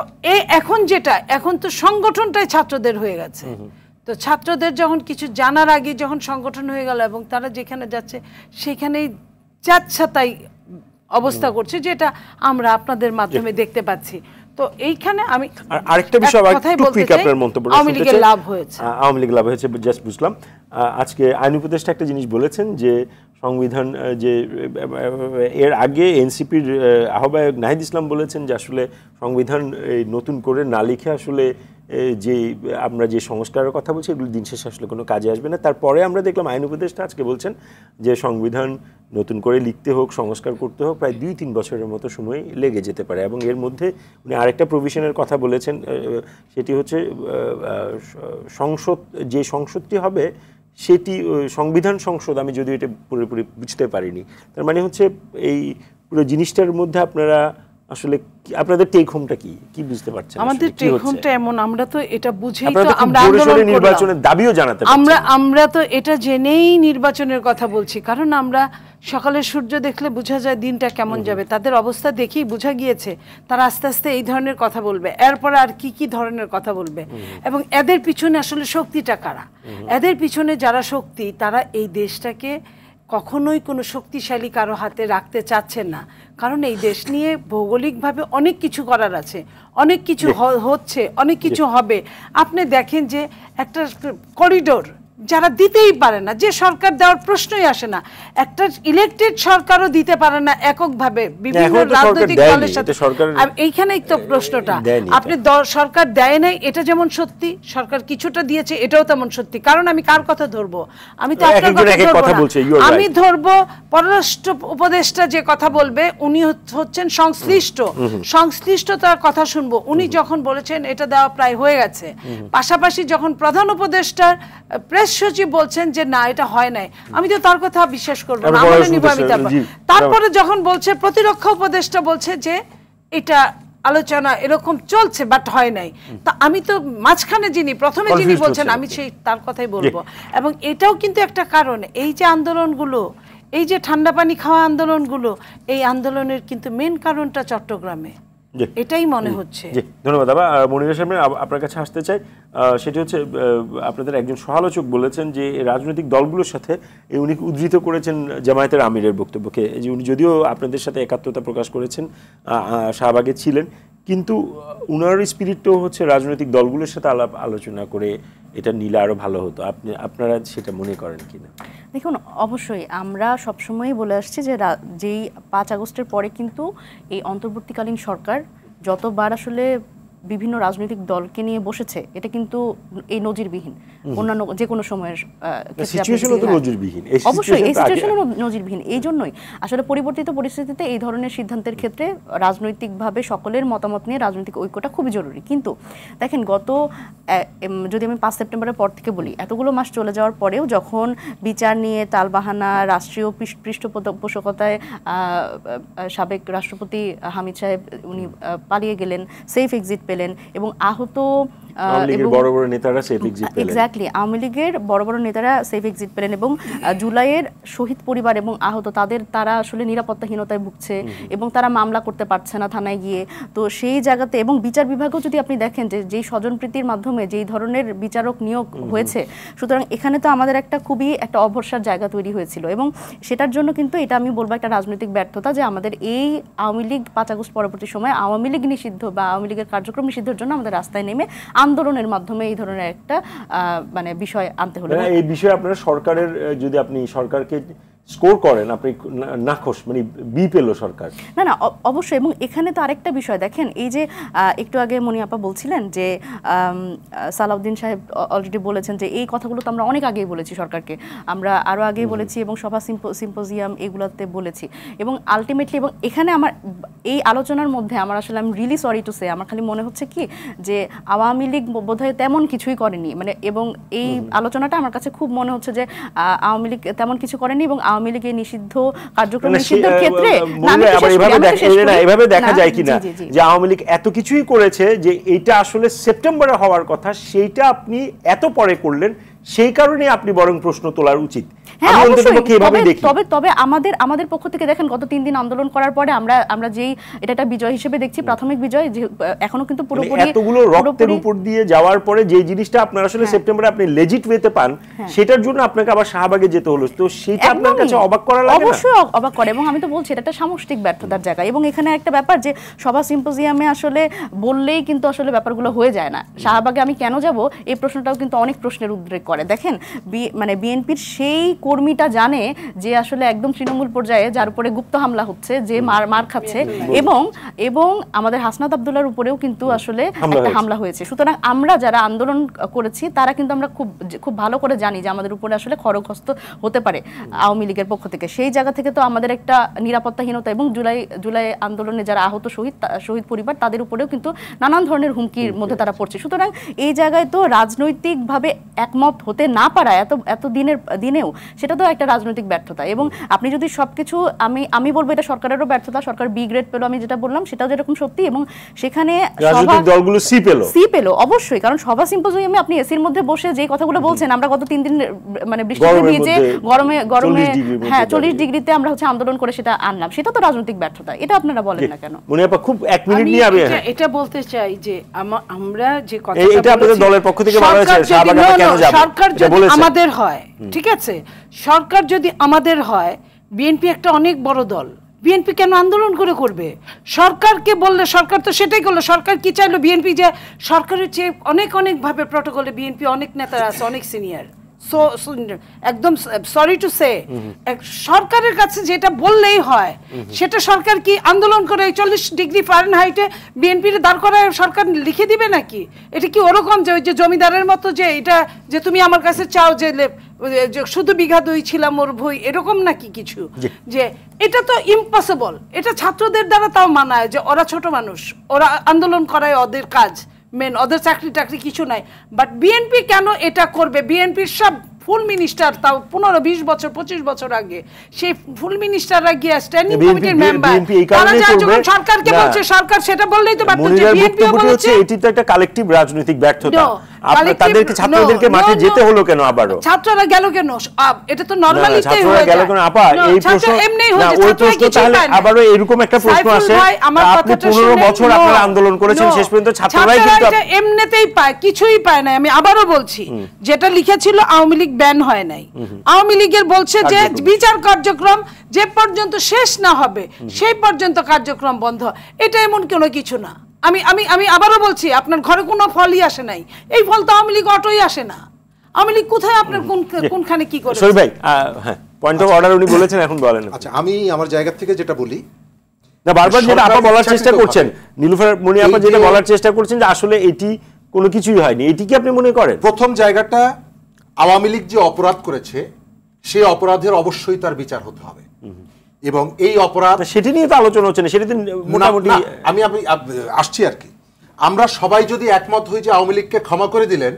এখন তো সংগঠনটাই ছাত্রদের হয়ে গেছে। তো ছাত্রদের যখন কিছু জানার আগে যখন সংগঠন হয়ে গেল এবং তারা যেখানে যাচ্ছে সেখানেই যাচ্ছাতাই অবস্থা করছে, যেটা আমরা আপনাদের মাধ্যমে দেখতে পাচ্ছি। তো এইখানে আমি আরেকটা বিষয় কথাই একটু বলতে কুইক চাই, আপনার মন্তব্যটা আওয়ামী শুনতে লীগের চাই। লাভ হয়েছে। আওয়ামী লীগ লাভ হয়েছে, জাস্ট বুঝলাম। আজকে আইন উপদেষ্টা একটা জিনিস বলেছেন যে সংবিধান যে এর আগে এনসিপির আহ্বায়ক নাহিদ ইসলাম বলেছেন যে আসলে সংবিধান নতুন করে না লিখে আসলে যে আমরা যে সংস্কারের কথা বলছি এগুলো দিন শেষে আসলে কোনো কাজে আসবে না। তারপরে আমরা দেখলাম আইন উপদেষ্টা আজকে বলছেন যে সংবিধান নতুন করে লিখতে হোক, সংস্কার করতে হোক, প্রায় 2-3 বছরের মতো সময় লেগে যেতে পারে। এবং এর মধ্যে উনি আরেকটা প্রভিশনের কথা বলেছেন, সেটি হচ্ছে সংসদটি হবে সেটি সংবিধান সংসদ। আমি যদিও এটা পুরোপুরি বুঝতে পারিনি। তার মানে হচ্ছে এই পুরো জিনিসটার মধ্যে আপনারা আসলে আপনাদের টেক হোমটা কি বুঝতে পারছেন? আমাদের টেক হোমটা এমন, আমরা তো এটা বুঝেই তো আপনারা আমরা আন্দোলন নির্বাচনের দাবিও জানাতে পারছেন। আমরা তো এটা জেনেই নির্বাচনের কথা বলছি, কারণ আমরা সকালে সূর্য দেখলে বোঝা যায় দিনটা কেমন যাবে। তাদের অবস্থা দেখেই বোঝা গিয়েছে তারা আস্তে আস্তে এই ধরনের কথা বলবে, এরপরে আর কি ধরনের কথা বলবে। এবং এদের পিছনে আসলে শক্তিটা কারা? এদের পিছনে যারা শক্তি তারা এই দেশটাকে কখনোই কোনো শক্তিশালী কারো হাতে রাখতে চাচ্ছেন না, কারণ এই দেশ নিয়ে ভৌগোলিকভাবে অনেক কিছু করার আছে, অনেক কিছু হচ্ছে, অনেক কিছু হবে। আপনি দেখেন যে একটা করিডোর যারা দিতেই পারে না, যে সরকার দেওয়ার প্রশ্নই আসে না, একটা ইলেকটেড সরকারও দিতে পারে না এককভাবে, বিভিন্ন রাজনৈতিক দলের সাথে। এইখানেই তো প্রশ্নটা, আপনি সরকার দেয় নাই এটা যেমন সত্যি, সরকার কিছুটা দিয়েছে এটাও তেমন সত্যি। কারণ আমি কার কথা ধরবো? আমি তো আপনার কথা ধরবো না, আমি ধরবো পররাষ্ট্র উপদেষ্টা যে কথা বলবে, উনি হচ্ছেন সংশ্লিষ্টতার কথা শুনবো। উনি যখন বলেছেন এটা দেওয়া প্রায় হয়ে গেছে, পাশাপাশি যখন প্রধান উপদেষ্টার প্রেস সচিব বলছেন যে না এটা হয় নাই, আমি তো তার কথা বিশ্বাস করবো না, আমলে নিব আমি। তারপরে যখন বলছে প্রতিরক্ষা উপদেষ্টা বলছে যে এটা আলোচনা এরকম চলছে বাট হয় নাই, তা আমি তো মাঝখানে প্রথমে যিনি বলছেন আমি সেই তার কথাই বলবো। এবং এটাও কিন্তু একটা কারণ, এই যে আন্দোলনগুলো, এই যে ঠান্ডা পানি খাওয়া আন্দোলনগুলো, এই আন্দোলনের কিন্তু মেন কারণটা চট্টগ্রামে, এটাই মনে হচ্ছে। ধন্যবাদ। মনিরা সাহেব, আপনার কাছে আসতে চাই, সেটি হচ্ছে আপনাদের একজন সমালোচক বলেছেন যে রাজনৈতিক দলগুলোর সাথে উনি উদ্ধৃত করেছেন জামায়াতের আমিরের বক্তব্যকে, যে উনি যদিও আপনাদের সাথে একাত্মতা প্রকাশ করেছেন, শাহবাগে ছিলেন, কিন্তু উনার স্পিরিটটাও হচ্ছে রাজনৈতিক দলগুলোর সাথে আলোচনা করে এটা নিলে আরো ভালো হতো। আপনারা সেটা মনে করেন কিনা? দেখুন, অবশ্যই আমরা সবসময়ই বলে আসছি যে যেই 5 আগস্টের পরে কিন্তু এই অন্তর্বর্তীকালীন সরকার যতবার আসলে বিভিন্ন রাজনৈতিক দলকে নিয়ে বসেছে, এটা কিন্তু এই নজিরবিহীন। অন্যান্য যে কোনো সময়ের অবশ্যই এই সিচুয়েশনও নজিরবিহীন। এই জন্যই আসলে পরিবর্তিত পরিস্থিতিতে এই ধরনের সিদ্ধান্তের ক্ষেত্রে রাজনৈতিকভাবে সকলের মতামত নিয়ে রাজনৈতিক ঐক্যটা খুবই জরুরি। কিন্তু দেখেন, যদি আমি 5 সেপ্টেম্বরের পর থেকে বলি, এতগুলো মাস চলে যাওয়ার পরেও যখন বিচার নিয়ে তালবাহানা, রাষ্ট্রীয় পৃষ্ঠপোষকতায় সাবেক রাষ্ট্রপতি হামিদ সাহেব উনি পালিয়ে গেলেন, সেফ এক্সিট পেলেন, এবং আহত এক্স্যাক্টলি আওয়ামী লীগের বড় বড় নেতারা সেফ এক্সিট পেলেন, এবং জুলাইয়ের শহীদ পরিবার এবং আহত তারা আসলে নিরাপত্তাহীনতায় ভুগছে এবং তারা মামলা করতে পারছে না থানায় গিয়ে। তো সেই জায়গাতে, এবং বিচার বিভাগও যদি আপনি দেখেন যে যেই স্বজনপ্রীতির মাধ্যমে যেই ধরনের বিচারক নিয়োগ হয়েছে, সুতরাং এখানে তো আমাদের খুবই একটা অভরসার জায়গা তৈরি হয়েছিল। এবং সেটার জন্য কিন্তু এটা আমি বলবো একটা রাজনৈতিক ব্যর্থতা, যে আমাদের এই আওয়ামী লীগ 5 আগস্ট পরবর্তী সময় আওয়ামী লীগ নিষিদ্ধ বা আওয়ামী লীগের কার্যক্রম নিষিদ্ধের জন্য আমাদের রাস্তায় নেমে আন্দোলনের মাধ্যমে এই ধরনের একটা বিষয় আনতে হলো। এই বিষয়ে আপনারা সরকারের, যদি আপনি সরকারকে স্কোর করেন, আপনি নাখোশ, মানে বি পেল সরকার। না, অবশ্যই। এবং এখানে তো আরেকটা বিষয় দেখেন, এই যে একটু আগে মনি আপা বলছিলেন যে সালাউদ্দিন সাহেব অলরেডি বলেছেন যে এই কথাগুলো তো আমরা অনেক আগেই বলেছি সরকারকে, আমরা আরও আগেই বলেছি এবং সভা সিম্পোজিয়াম এগুলোতে বলেছি। এবং আলটিমেটলি, এবং এখানে আমার এই আলোচনার মধ্যে আমার আসলে আমি রিয়েলি সরি টু সে, আমার খালি মনে হচ্ছে কি যে আওয়ামী লীগ বোধহয় তেমন কিছুই করেনি, এবং এই আলোচনাটা আমার কাছে খুব মনে হচ্ছে যে আওয়ামী লীগ তেমন কিছু করেনি, এবং আওয়ামী লীগের নিষিদ্ধ কার্যক্রম নিষিদ্ধের ক্ষেত্রে এভাবে দেখা যায় কিনা যে আওয়ামী লীগ এত কিছুই করেছে যে এটা আসলে সেপ্টেম্বরে হওয়ার কথা, সেইটা আপনি এত পরে করলেন, সেই কারণে আপনি বরং প্রশ্ন তোলার উচিত। তবে আমাদের পক্ষ থেকে দেখেন, গত 3 দিন আন্দোলন করার পরে আমরা যেই এটা একটা বিজয় হিসেবে দেখছি, প্রাথমিক বিজয়, এখনো কিন্তু পুরোপুরি এতগুলো রক্তের উপর দিয়ে যাওয়ার পরে যে জিনিসটা আপনার আসলে সেপ্টেম্বরে আপনি লেজিট ওয়েতে পান, সেটার জন্য আপনাকে আবার শাহবাগে যেতে হলো। তো সেটা আপনার কাছে অবাক করা লাগে না? অবশ্যই অবাক করে, এবং আমি তো বলছি এটা একটা সামষ্টিক ব্যর্থতার জায়গা। এবং এখানে একটা ব্যাপার যে সভা সিম্পোজিয়ামে আসলে বললেই কিন্তু আসলে ব্যাপারগুলো হয়ে যায় না। শাহবাগে আমি কেন যাব এই প্রশ্নটাও কিন্তু অনেক প্রশ্নের উদ্রেক করে। দেখেন মানে বিএনপির সেই কর্মীটা জানে যে আসলে একদম তৃণমূল পর্যায়ে যার উপরে গুপ্ত হামলা হচ্ছে, যে মার খাচ্ছে, এবং আমাদের হাসনাত আব্দুল্লাহর উপরেও কিন্তু আসলে একটা হামলা হয়েছে। সুতরাং আমরা যারা আন্দোলন করেছি তারা কিন্তু আমরা খুব ভালো করে জানি যে আমাদের উপরে আসলে খড়গহস্ত হতে পারে আওয়ামী লীগের পক্ষ থেকে। সেই জায়গা থেকে তো আমাদের একটা নিরাপত্তাহীনতা, এবং জুলাই আন্দোলনে যারা আহত শহীদ পরিবার তাদের উপরেও কিন্তু নানান ধরনের হুমকির মধ্যে তারা পড়ছে। সুতরাং এই জায়গায় তো রাজনৈতিকভাবে একমত হতে না পারা এত দিনেও সেটা তো একটা রাজনৈতিক ব্যর্থতা। এবং আপনি যদি সবকিছু আমি বলবো এটা সরকারেরও ব্যর্থতা, সরকার বি গ্রেড পেলো, আমি যেটা বললাম সেটাও যেরকম সত্যি, এবং সেখানে রাজনৈতিক দলগুলো সি পেলো অবশ্যই। কারণ সভা সিম্পোজিয়ামে আপনি এসির মধ্যে বসে যে কথাগুলো বলছেন, আমরা গত 3 দিন মানে বৃষ্টিতে ভিজে গরমে 40 ডিগ্রিতে আমরা আন্দোলন করে সেটা আনলাম, সেটা তো রাজনৈতিক ব্যর্থতা। এটা আপনারা বলেন না কেন? মনে আপা খুব 1 মিনিট নিয়ে আমি এটা বলতে চাই যে আমরা যে কথাটা এটা আপনাদের দলের পক্ষ থেকে বলা হয়েছে শাহবাগে কেন যাব, সরকার যদি আমাদের হয়, ঠিক আছে, সরকার যদি আমাদের হয়, বিএনপি একটা অনেক বড় দল, বিএনপি কেন আন্দোলন করবে? সরকারকে বললে সরকার তো সেটাই করলো। সরকার কি চাইলো? বিএনপি যে সরকারের চেয়ে অনেক ভাবে প্রটোকলে বিএনপি অনেক নেতারা আছে, অনেক সিনিয়র, একদম সরি টু সে, সরকারের কাছে যেটা বললেই হয় সেটা সরকার কি আন্দোলন করে 40 ডিগ্রি ফারেনহাইটে বিএনপির দাঁড় করায় সরকার লিখে দিবে নাকি? এটা কি ওরকম যে ওই যে জমিদারের মতো যে এটা যে তুমি আমার কাছে চাও যে শুধু বিঘা 2 ছিলাম ওর ভুই, এরকম নাকি কিছু? যে এটা তো ইম্পসিবল। এটা ছাত্রদের দ্বারা তাও মানায় যে ওরা ছোট মানুষ, ওরা আন্দোলন করায় ওদের কাজ, মেন ওদের চাকরি টাকরি কিছু নাই। বাট বিএনপি কেন এটা করবে? বিএনপির সব ফুল মিনিস্টার, তাও 15-20 বছর 25 বছর আগে সেই ফুল মিনিস্টাররা গিয়ে স্ট্যান্ডিং কমিটির মেম্বার, তারা যখন সরকারকে বলছে, সরকার সেটা বললেই তো পারতো যে বিএনপি বলছে। এটি তো একটা কালেকটিভ রাজনৈতিক ব্যর্থতা। তাদেরকে ছাত্রদেরকে মাঠে যেতে হলো কেন? আবারও ছাত্ররা গেল কেন? এটা তো নরমালিতে হয়ে যায়। আপা এই প্রশ্ন না, ওই প্রশ্ন তাহলে আবারও এরকম একটা প্রশ্ন আসে, আপনি 15 বছর আপনারা আন্দোলন করেছেন, শেষ পর্যন্ত ছাত্ররাই কিন্তু এমনিতেই পায়, কিছুই পায় না। আমি আবারও বলছি, যেটা লিখেছিল আওয়ামী লীগ ব্যান হয় নাই। আওয়ামী লীগের বলছে যে বিচার কার্যক্রম যে পর্যন্ত শেষ না হবে সেই পর্যন্ত কার্যক্রম বন্ধ। এটা এমন কোনো কিছু না। আমি আবারও বলছি, আপনার ঘরে কোনো ফলই আসে নাই, এই ফল তো আওয়ামী লীগ অটোই আসে না। আওয়ামী লীগ কোথায়, আপনার কোনখানে কি করে? সরি ভাই, হ্যাঁ, পয়েন্ট অফ অর্ডার উনি বলেছেন, এখন বলেন। আচ্ছা, আমি আমার জায়গা থেকে যেটা বলি, না বারবার যেটা আপা বলার চেষ্টা করছেন, নীলুফার মনি আপা যেটা বলার চেষ্টা করছেন যে আসলে এটি কোনো কিছুই হয়নি, এটি কি আপনি মনে করেন? প্রথম জায়গাটা, আওয়ামী লীগ যে অপরাধ করেছে সেই অপরাধের অবশ্যই তার বিচার হতে হবে, এবং এই অপরাধ সেটি নিয়ে তো আলোচনা হচ্ছে না, সেটি মোটামুটি আমি আসছি আর কি। আমরা সবাই যদি একমত হই যে আওয়ামী লীগকে ক্ষমা করে দিলেন,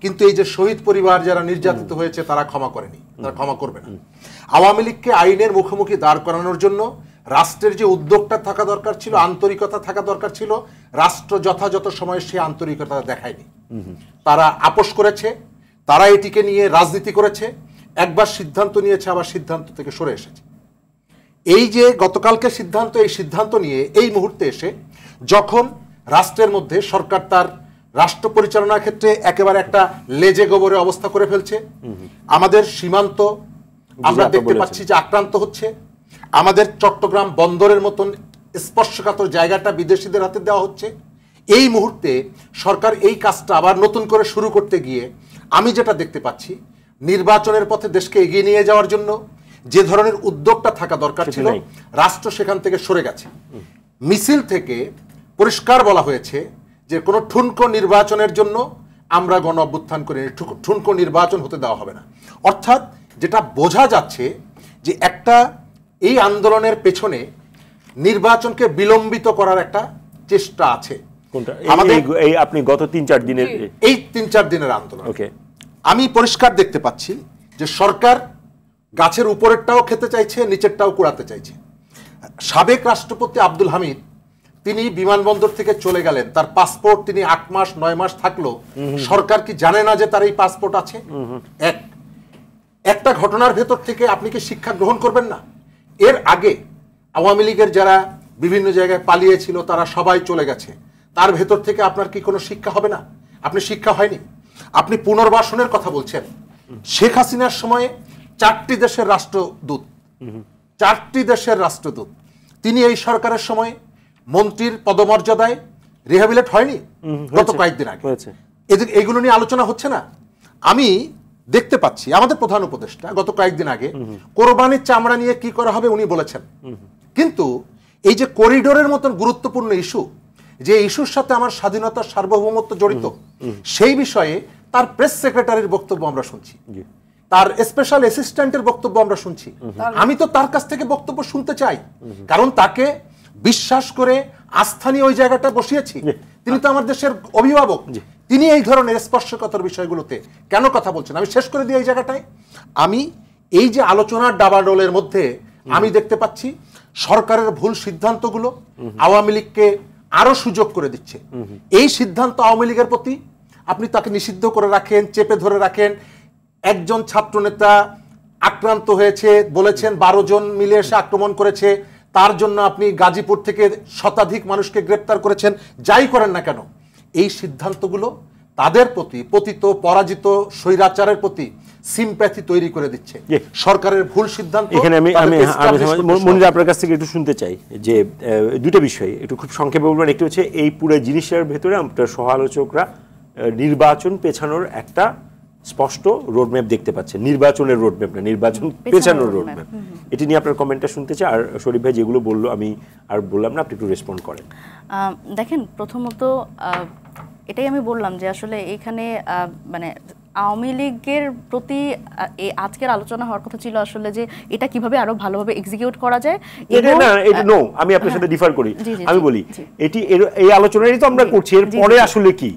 কিন্তু এই যে শহীদ পরিবার যারা নির্যাতিত হয়েছে তারা ক্ষমা করেনি, তারা ক্ষমা করবে না। আওয়ামী লীগকে আইনের মুখোমুখি দাঁড় করানোর জন্য রাষ্ট্রের যে উদ্যোগটা থাকা দরকার ছিল, আন্তরিকতা থাকা দরকার ছিল, রাষ্ট্র যথাযথ সময়ে সেই আন্তরিকতা দেখায়নি। তারা আপোষ করেছে, তারা এটিকে নিয়ে রাজনীতি করেছে, একবার সিদ্ধান্ত নিয়েছে, আবার সিদ্ধান্ত থেকে সরে এসেছে। এই যে গতকালকে সিদ্ধান্ত, এই সিদ্ধান্ত নিয়ে এই মুহূর্তে এসে যখন রাষ্ট্রের মধ্যে সরকার তার রাষ্ট্র পরিচালনার ক্ষেত্রে একেবারে একটা লেজে গোবরে অবস্থা করে ফেলছে, আমাদের সীমান্ত আমরা দেখতে পাচ্ছি যে আক্রান্ত হচ্ছে, আমাদের চট্টগ্রাম বন্দরের মতন স্পর্শকাতর জায়গাটা বিদেশিদের হাতে দেওয়া হচ্ছে, এই মুহূর্তে সরকার এই কাজটা আবার নতুন করে শুরু করতে গিয়ে আমি যেটা দেখতে পাচ্ছি, নির্বাচনের পথে দেশকে এগিয়ে নিয়ে যাওয়ার জন্য যে ধরনের উদ্যোগটা থাকা দরকার ছিল, রাষ্ট্র সেখান থেকে সরে গেছে। মিছিল থেকে পরিষ্কার বলা হয়েছে যে কোনো ঠুনকো নির্বাচনের জন্য আমরা গণ অভ্যুত্থান করে ঠুনকো নির্বাচন হতে দেওয়া হবে না। অর্থাৎ যেটা বোঝা যাচ্ছে যে একটা এই আন্দোলনের পেছনে নির্বাচনকে বিলম্বিত করার একটা চেষ্টা আছে। আমাদের এই আপনি গত 3-4 দিনের এই 3-4 দিনের আন্দোলন, ওকে, আমি পরিষ্কার দেখতে পাচ্ছি যে সরকার গাছের উপরেরটাও খেতে চাইছে, নিচেরটাও কুড়াতে চাইছে। সাবেক রাষ্ট্রপতি আব্দুল হামিদ তিনি বিমানবন্দর থেকে চলে গেলেন, তার পাসপোর্ট তিনি 8 মাস 9 মাস থাকলো, সরকার কি জানে না যে তার এই পাসপোর্ট আছে? একটা ঘটনার ভেতর থেকে আপনি কি শিক্ষা গ্রহণ করবেন না? এর আগে আওয়ামী লীগের যারা বিভিন্ন জায়গায় পালিয়েছিল তারা সবাই চলে গেছে, তার ভেতর থেকে আপনার কি কোনো শিক্ষা হবে না? আপনি শিক্ষা হয়নি। আপনি পুনর্বাসনের কথা বলছেন, শেখ হাসিনার সময়ে 4টি দেশের রাষ্ট্রদূত, 4টি দেশের রাষ্ট্রদূত, তিনি এই সরকারের সময় মন্ত্রীর পদমর্যাদায় রিহ্যাবিলিট হয়নি গত কয়েকদিন আগে? এগুলো নিয়ে আলোচনা হচ্ছে না? আমি দেখতে পাচ্ছি আমাদের প্রধান উপদেষ্টা গত কয়েকদিন আগে কোরবানির চামড়া নিয়ে কি করা হবে উনি বলেছেন, কিন্তু এই যে করিডোরের মতন গুরুত্বপূর্ণ ইস্যু, যে ইস্যুর সাথে আমার স্বাধীনতার সার্বভৌমত্ব জড়িত, সেই বিষয়ে তার প্রেস সেক্রেটারির বক্তব্য আমরা শুনছি, তার স্পেশাল অ্যাসিস্ট্যান্টের বক্তব্য আমরা শুনছি। আমি তো তার কাছ থেকে বক্তব্য শুনতে চাই, কারণ তাকে বিশ্বাস করে আস্থা নিয়ে ওই জায়গাটা বসিয়েছি। তিনি তো আমার দেশের অভিভাবক, তিনি এই ধরনের স্পর্শকাতর বিষয়গুলোতে কেন কথা বলছেন? আমি শেষ করে দিই এই জায়গাটায়। আমি এই যে আলোচনার ডাবাডোলের মধ্যে আমি দেখতে পাচ্ছি সরকারের ভুল সিদ্ধান্তগুলো আওয়ামী লীগকে আরো সুযোগ করে দিচ্ছে। এই সিদ্ধান্ত আওয়ামী লীগের প্রতি আপনি তাকে নিষিদ্ধ করে রাখেন, চেপে ধরে রাখেন। একজন ছাত্রনেতা আক্রান্ত হয়েছে বলেছেন, 12 জন মিলে এসে আক্রমণ করেছে, তার জন্য আপনি গাজীপুর থেকে শতাধিক মানুষকে গ্রেপ্তার করেছেন। যাই করেন না কেন, এই সিদ্ধান্তগুলো তাদের প্রতি, পতিত পরাজিত স্বৈরাচারের প্রতি সিম্প্যাথি তৈরি করে দিচ্ছে। সরকারের ভুল সিদ্ধান্ত। এখানে আমি মনির আপনার কাছ থেকে একটু শুনতে চাই যে দুটো বিষয় একটু খুব সংক্ষেপে বলবেন। একটু হচ্ছে এই পুরো জিনিসের ভেতরে আমাদের সহ-আলোচকরা নির্বাচন পেছানোর একটা স্পষ্ট রোডম্যাপ দেখতে পাচ্ছেন, নির্বাচনের রোডম্যাপ না, নির্বাচন পেছানোর রোডম্যাপ। এটি নিয়ে আপনার কমেন্টটা শুনতে চাই। আর শরীফ ভাই যেগুলো বললো আমি আর বললাম না, আপনি একটু রেসপন্ড করেন। দেখেন, প্রথমত এটাই আমি বললাম যে আসলে এখানে মানে আওয়ামী লীগের প্রতি আজকের আলোচনা হওয়ার কথা ছিল আসলে যে এটা কিভাবে আরো ভালোভাবে এক্সিকিউট করা যায়। আমি আপনার সাথে ডিফার করি, আমি বলি এটি এই আলোচনারই তো আমরা করছি, এর পরে আসলে কি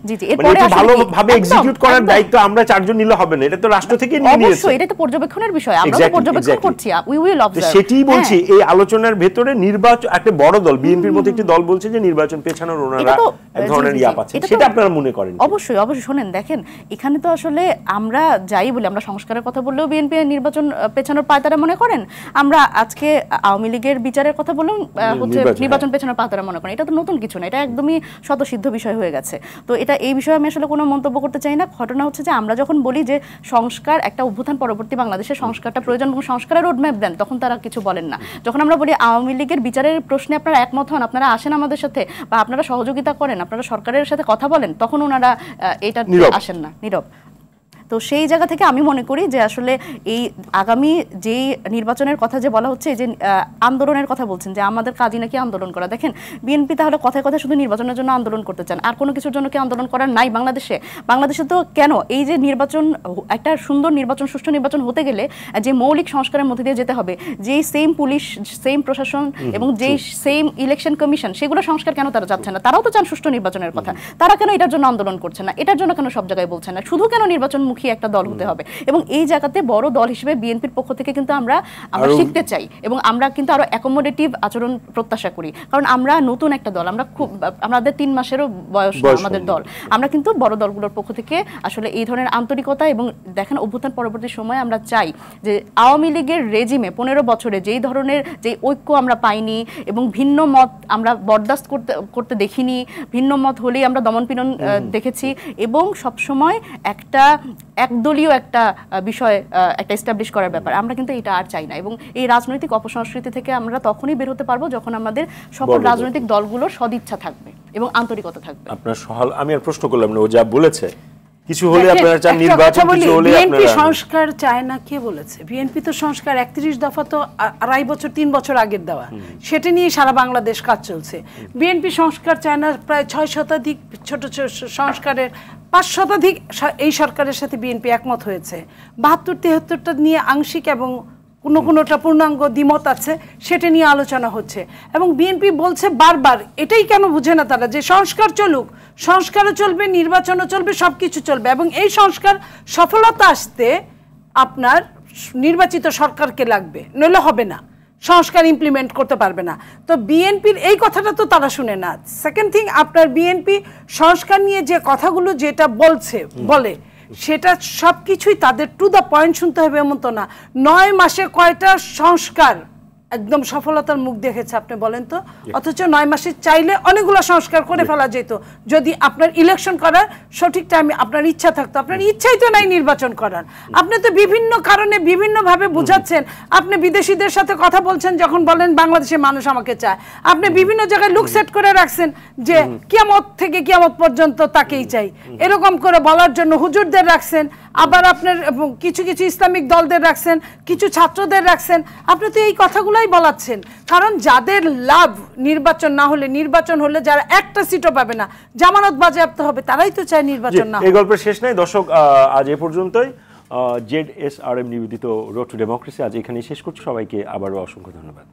ভালোভাবে এক্সিকিউট করার দায়িত্ব আমরা 4 জন নিলে হবে না, এটা তো রাষ্ট্র থেকে নিয়ে নিয়েছে। অবশ্যই এটা তো পর্যবেক্ষণের বিষয়, আমরা তো পর্যবেক্ষণ করছি, উই উইল অবজার্ভ। সেটাই বলছি, এই আলোচনার ভেতরে নির্বাচন একটা বড় দল, বিএনপির মতো একটি দল বলছে যে নির্বাচন পেছানোর ওনারা এক ধরনের ইয়া পাচ্ছে, সেটা আপনারা মনে করেন? অবশ্যই অবশ্যই। শোনেন, দেখেন এখানে তো আসলে আমরা যাই বলি, আমরা সংস্কারের কথা বললেও বিএনপি নির্বাচন পেছানোর পায়তারা মনে করেন, আমরা আজকে আওয়ামী লীগের বিচারের কথা বললেও হচ্ছে নির্বাচন পেছানোর পায়তারা মনে করেন। এটা তো নতুন কিছু না, এটা একদমই স্বতঃসিদ্ধ বিষয় হয়ে গেছে। তো এটা এই বিষয়ে আমি আসলে কোনো মন্তব্য করতে চাই না। ঘটনা হচ্ছে যে আমরা যখন বলি যে সংস্কার, একটা অভ্যুত্থান পরবর্তী বাংলাদেশের সংস্কারটা প্রয়োজন এবং সংস্কারের রোডম্যাপ দেন, তখন তারা কিছু বলেন না। যখন আমরা বলি আওয়ামী লীগের বিচারের প্রশ্নে আপনারা একমত হন, আপনারা আসেন আমাদের সাথে বা আপনারা সহযোগিতা করেন, আপনারা সরকারের সাথে কথা বলেন, তখন ওনারা এটা আসেন না, নীরব। তো সেই জায়গা থেকে আমি মনে করি যে আসলে এই আগামী যেই নির্বাচনের কথা যে বলা হচ্ছে, যে আন্দোলনের কথা বলছেন যে আমাদের কাজই নাকি আন্দোলন করা। দেখেন, বিএনপি তাহলে কথায় কথায় শুধু নির্বাচনের জন্য আন্দোলন করতে চান, আর কোনো কিছুর জন্য কি আন্দোলন করার নাই বাংলাদেশে? বাংলাদেশে তো কেন এই যে নির্বাচন, একটা সুন্দর নির্বাচন, সুষ্ঠু নির্বাচন হতে গেলে যে মৌলিক সংস্কারের মধ্যে দিয়ে যেতে হবে, যেই সেম পুলিশ, সেম প্রশাসন এবং যেই সেম ইলেকশন কমিশন, সেগুলো সংস্কার কেন তারা যাচ্ছে না? তারাও তো চান সুষ্ঠু নির্বাচনের কথা, তারা কেন এটার জন্য আন্দোলন করছে না? এটার জন্য কেন সব জায়গায় বলছেন না? শুধু কেন নির্বাচন একটা দল হতে হবে? এবং এই জায়গাতে বড় দল হিসেবে বিএনপির পক্ষ থেকে কিন্তু আমরা শিখতে চাই এবং আমরা কিন্তু আরো অ্যাকোমোডেটিভ আচরণ প্রত্যাশা করি, কারণ আমরা নতুন একটা দল, আমাদের 3 মাসেরও বয়স আমাদের দল। আমরা কিন্তু বড় দলগুলোর পক্ষ থেকে আসলে এই ধরনের আন্তরিকতা এবং দেখেন অভ্যুত্থান পরবর্তী সময়ে আমরা চাই যে আওয়ামী লীগের রেজিমে 15 বছরে যেই ধরনের যে ঐক্য আমরা পাইনি এবং ভিন্ন মত আমরা বরদাস্ত করতে দেখিনি, ভিন্ন মত হলেই আমরা দমনপীড়ন দেখেছি এবং সবসময় একটা একদলীয় একটা বিষয় একটা এস্টাবলিশ করার ব্যাপার, আমরা কিন্তু এটা আর চাই না। এবং এই রাজনৈতিক অপসংস্কৃতি থেকে আমরা তখনই বের হতে পারবো যখন আমাদের সকল রাজনৈতিক দলগুলোর সদিচ্ছা থাকবে এবং আন্তরিকতা থাকবে। আপনার আমি আর প্রশ্ন করলাম না, ও যা বলেছে কিছু হলে আপনারা চান নির্বাচন, কিছু হলে বিএনপি সংস্কার চায় না। কে বলেছে? বিএনপি তো সংস্কার 31 দফা তো 2.5 বছর 3 বছর আগের দেওয়া, সেটা নিয়ে সারা বাংলাদেশ কাজ চলছে। বিএনপি সংস্কার চায় না, প্রায় 6 শতাধিক ছোট ছোট সংস্কারের 5 শতাধিক এই সরকারের সাথে বিএনপি একমত হয়েছে। 72-73টা নিয়ে আংশিক এবং কোনোটা পূর্ণাঙ্গ দ্বিমত আছে, সেটা নিয়ে আলোচনা হচ্ছে। এবং বিএনপি বলছে বারবার, এটাই কেন বুঝে না তারা, যে সংস্কার চলুক, সংস্কারও চলবে, নির্বাচনও চলবে, সব কিছু চলবে। এবং এই সংস্কার সফলতা আসতে আপনার নির্বাচিত সরকারকে লাগবে, নইলে হবে না, সংস্কার ইমপ্লিমেন্ট করতে পারবে না। তো বিএনপির এই কথাটা তো তারা শুনে না। সেকেন্ড থিং, আপনার বিএনপি সংস্কার নিয়ে যে কথাগুলো যেটা বলে সেটা সব কিছুই তাদের টু দ্য পয়েন্ট শুনতে হবে এমন তো না। 9 মাসে কয়টা সংস্কার একদম সফলতার মুখ দেখেছে আপনি বলেন তো, অথচ 9 মাসে চাইলে অনেকগুলো সংস্কার করে ফেলা যেত যদি আপনার ইলেকশন করার সঠিক টাইমে আপনার ইচ্ছা থাকতো। আপনার ইচ্ছাই তো নাই নির্বাচন করার, আপনি তো বিভিন্ন কারণে বিভিন্নভাবে বুঝাচ্ছেন। আপনি বিদেশিদের সাথে কথা বলছেন যখন বলেন বাংলাদেশের মানুষ আমাকে চায়, আপনি বিভিন্ন জায়গায় লুক সেট করে রাখছেন যে কিয়ামত থেকে কিয়ামত পর্যন্ত তাকেই চাই, এরকম করে বলার জন্য হুজুরদের রাখছেন, আবার আপনার কিছু কিছু ইসলামিক দলদের রাখছেন, কিছু ছাত্রদের রাখছেন। আপনি তো এই কথাগুলাই বলাচ্ছেন, কারণ যাদের লাভ নির্বাচন না হলে, নির্বাচন হলে যারা একটা সিটও পাবে না, জামানত বাজেয়াপ্ত হবে, তারাই তো চায় নির্বাচন না। এই গল্পের শেষ নাই দর্শক, আজ এ পর্যন্তই। ZSRM নিবেদিত রোড টু ডেমোক্রেসি আজ এখানেই শেষ করছি। সবাইকে আবারও অসংখ্য ধন্যবাদ।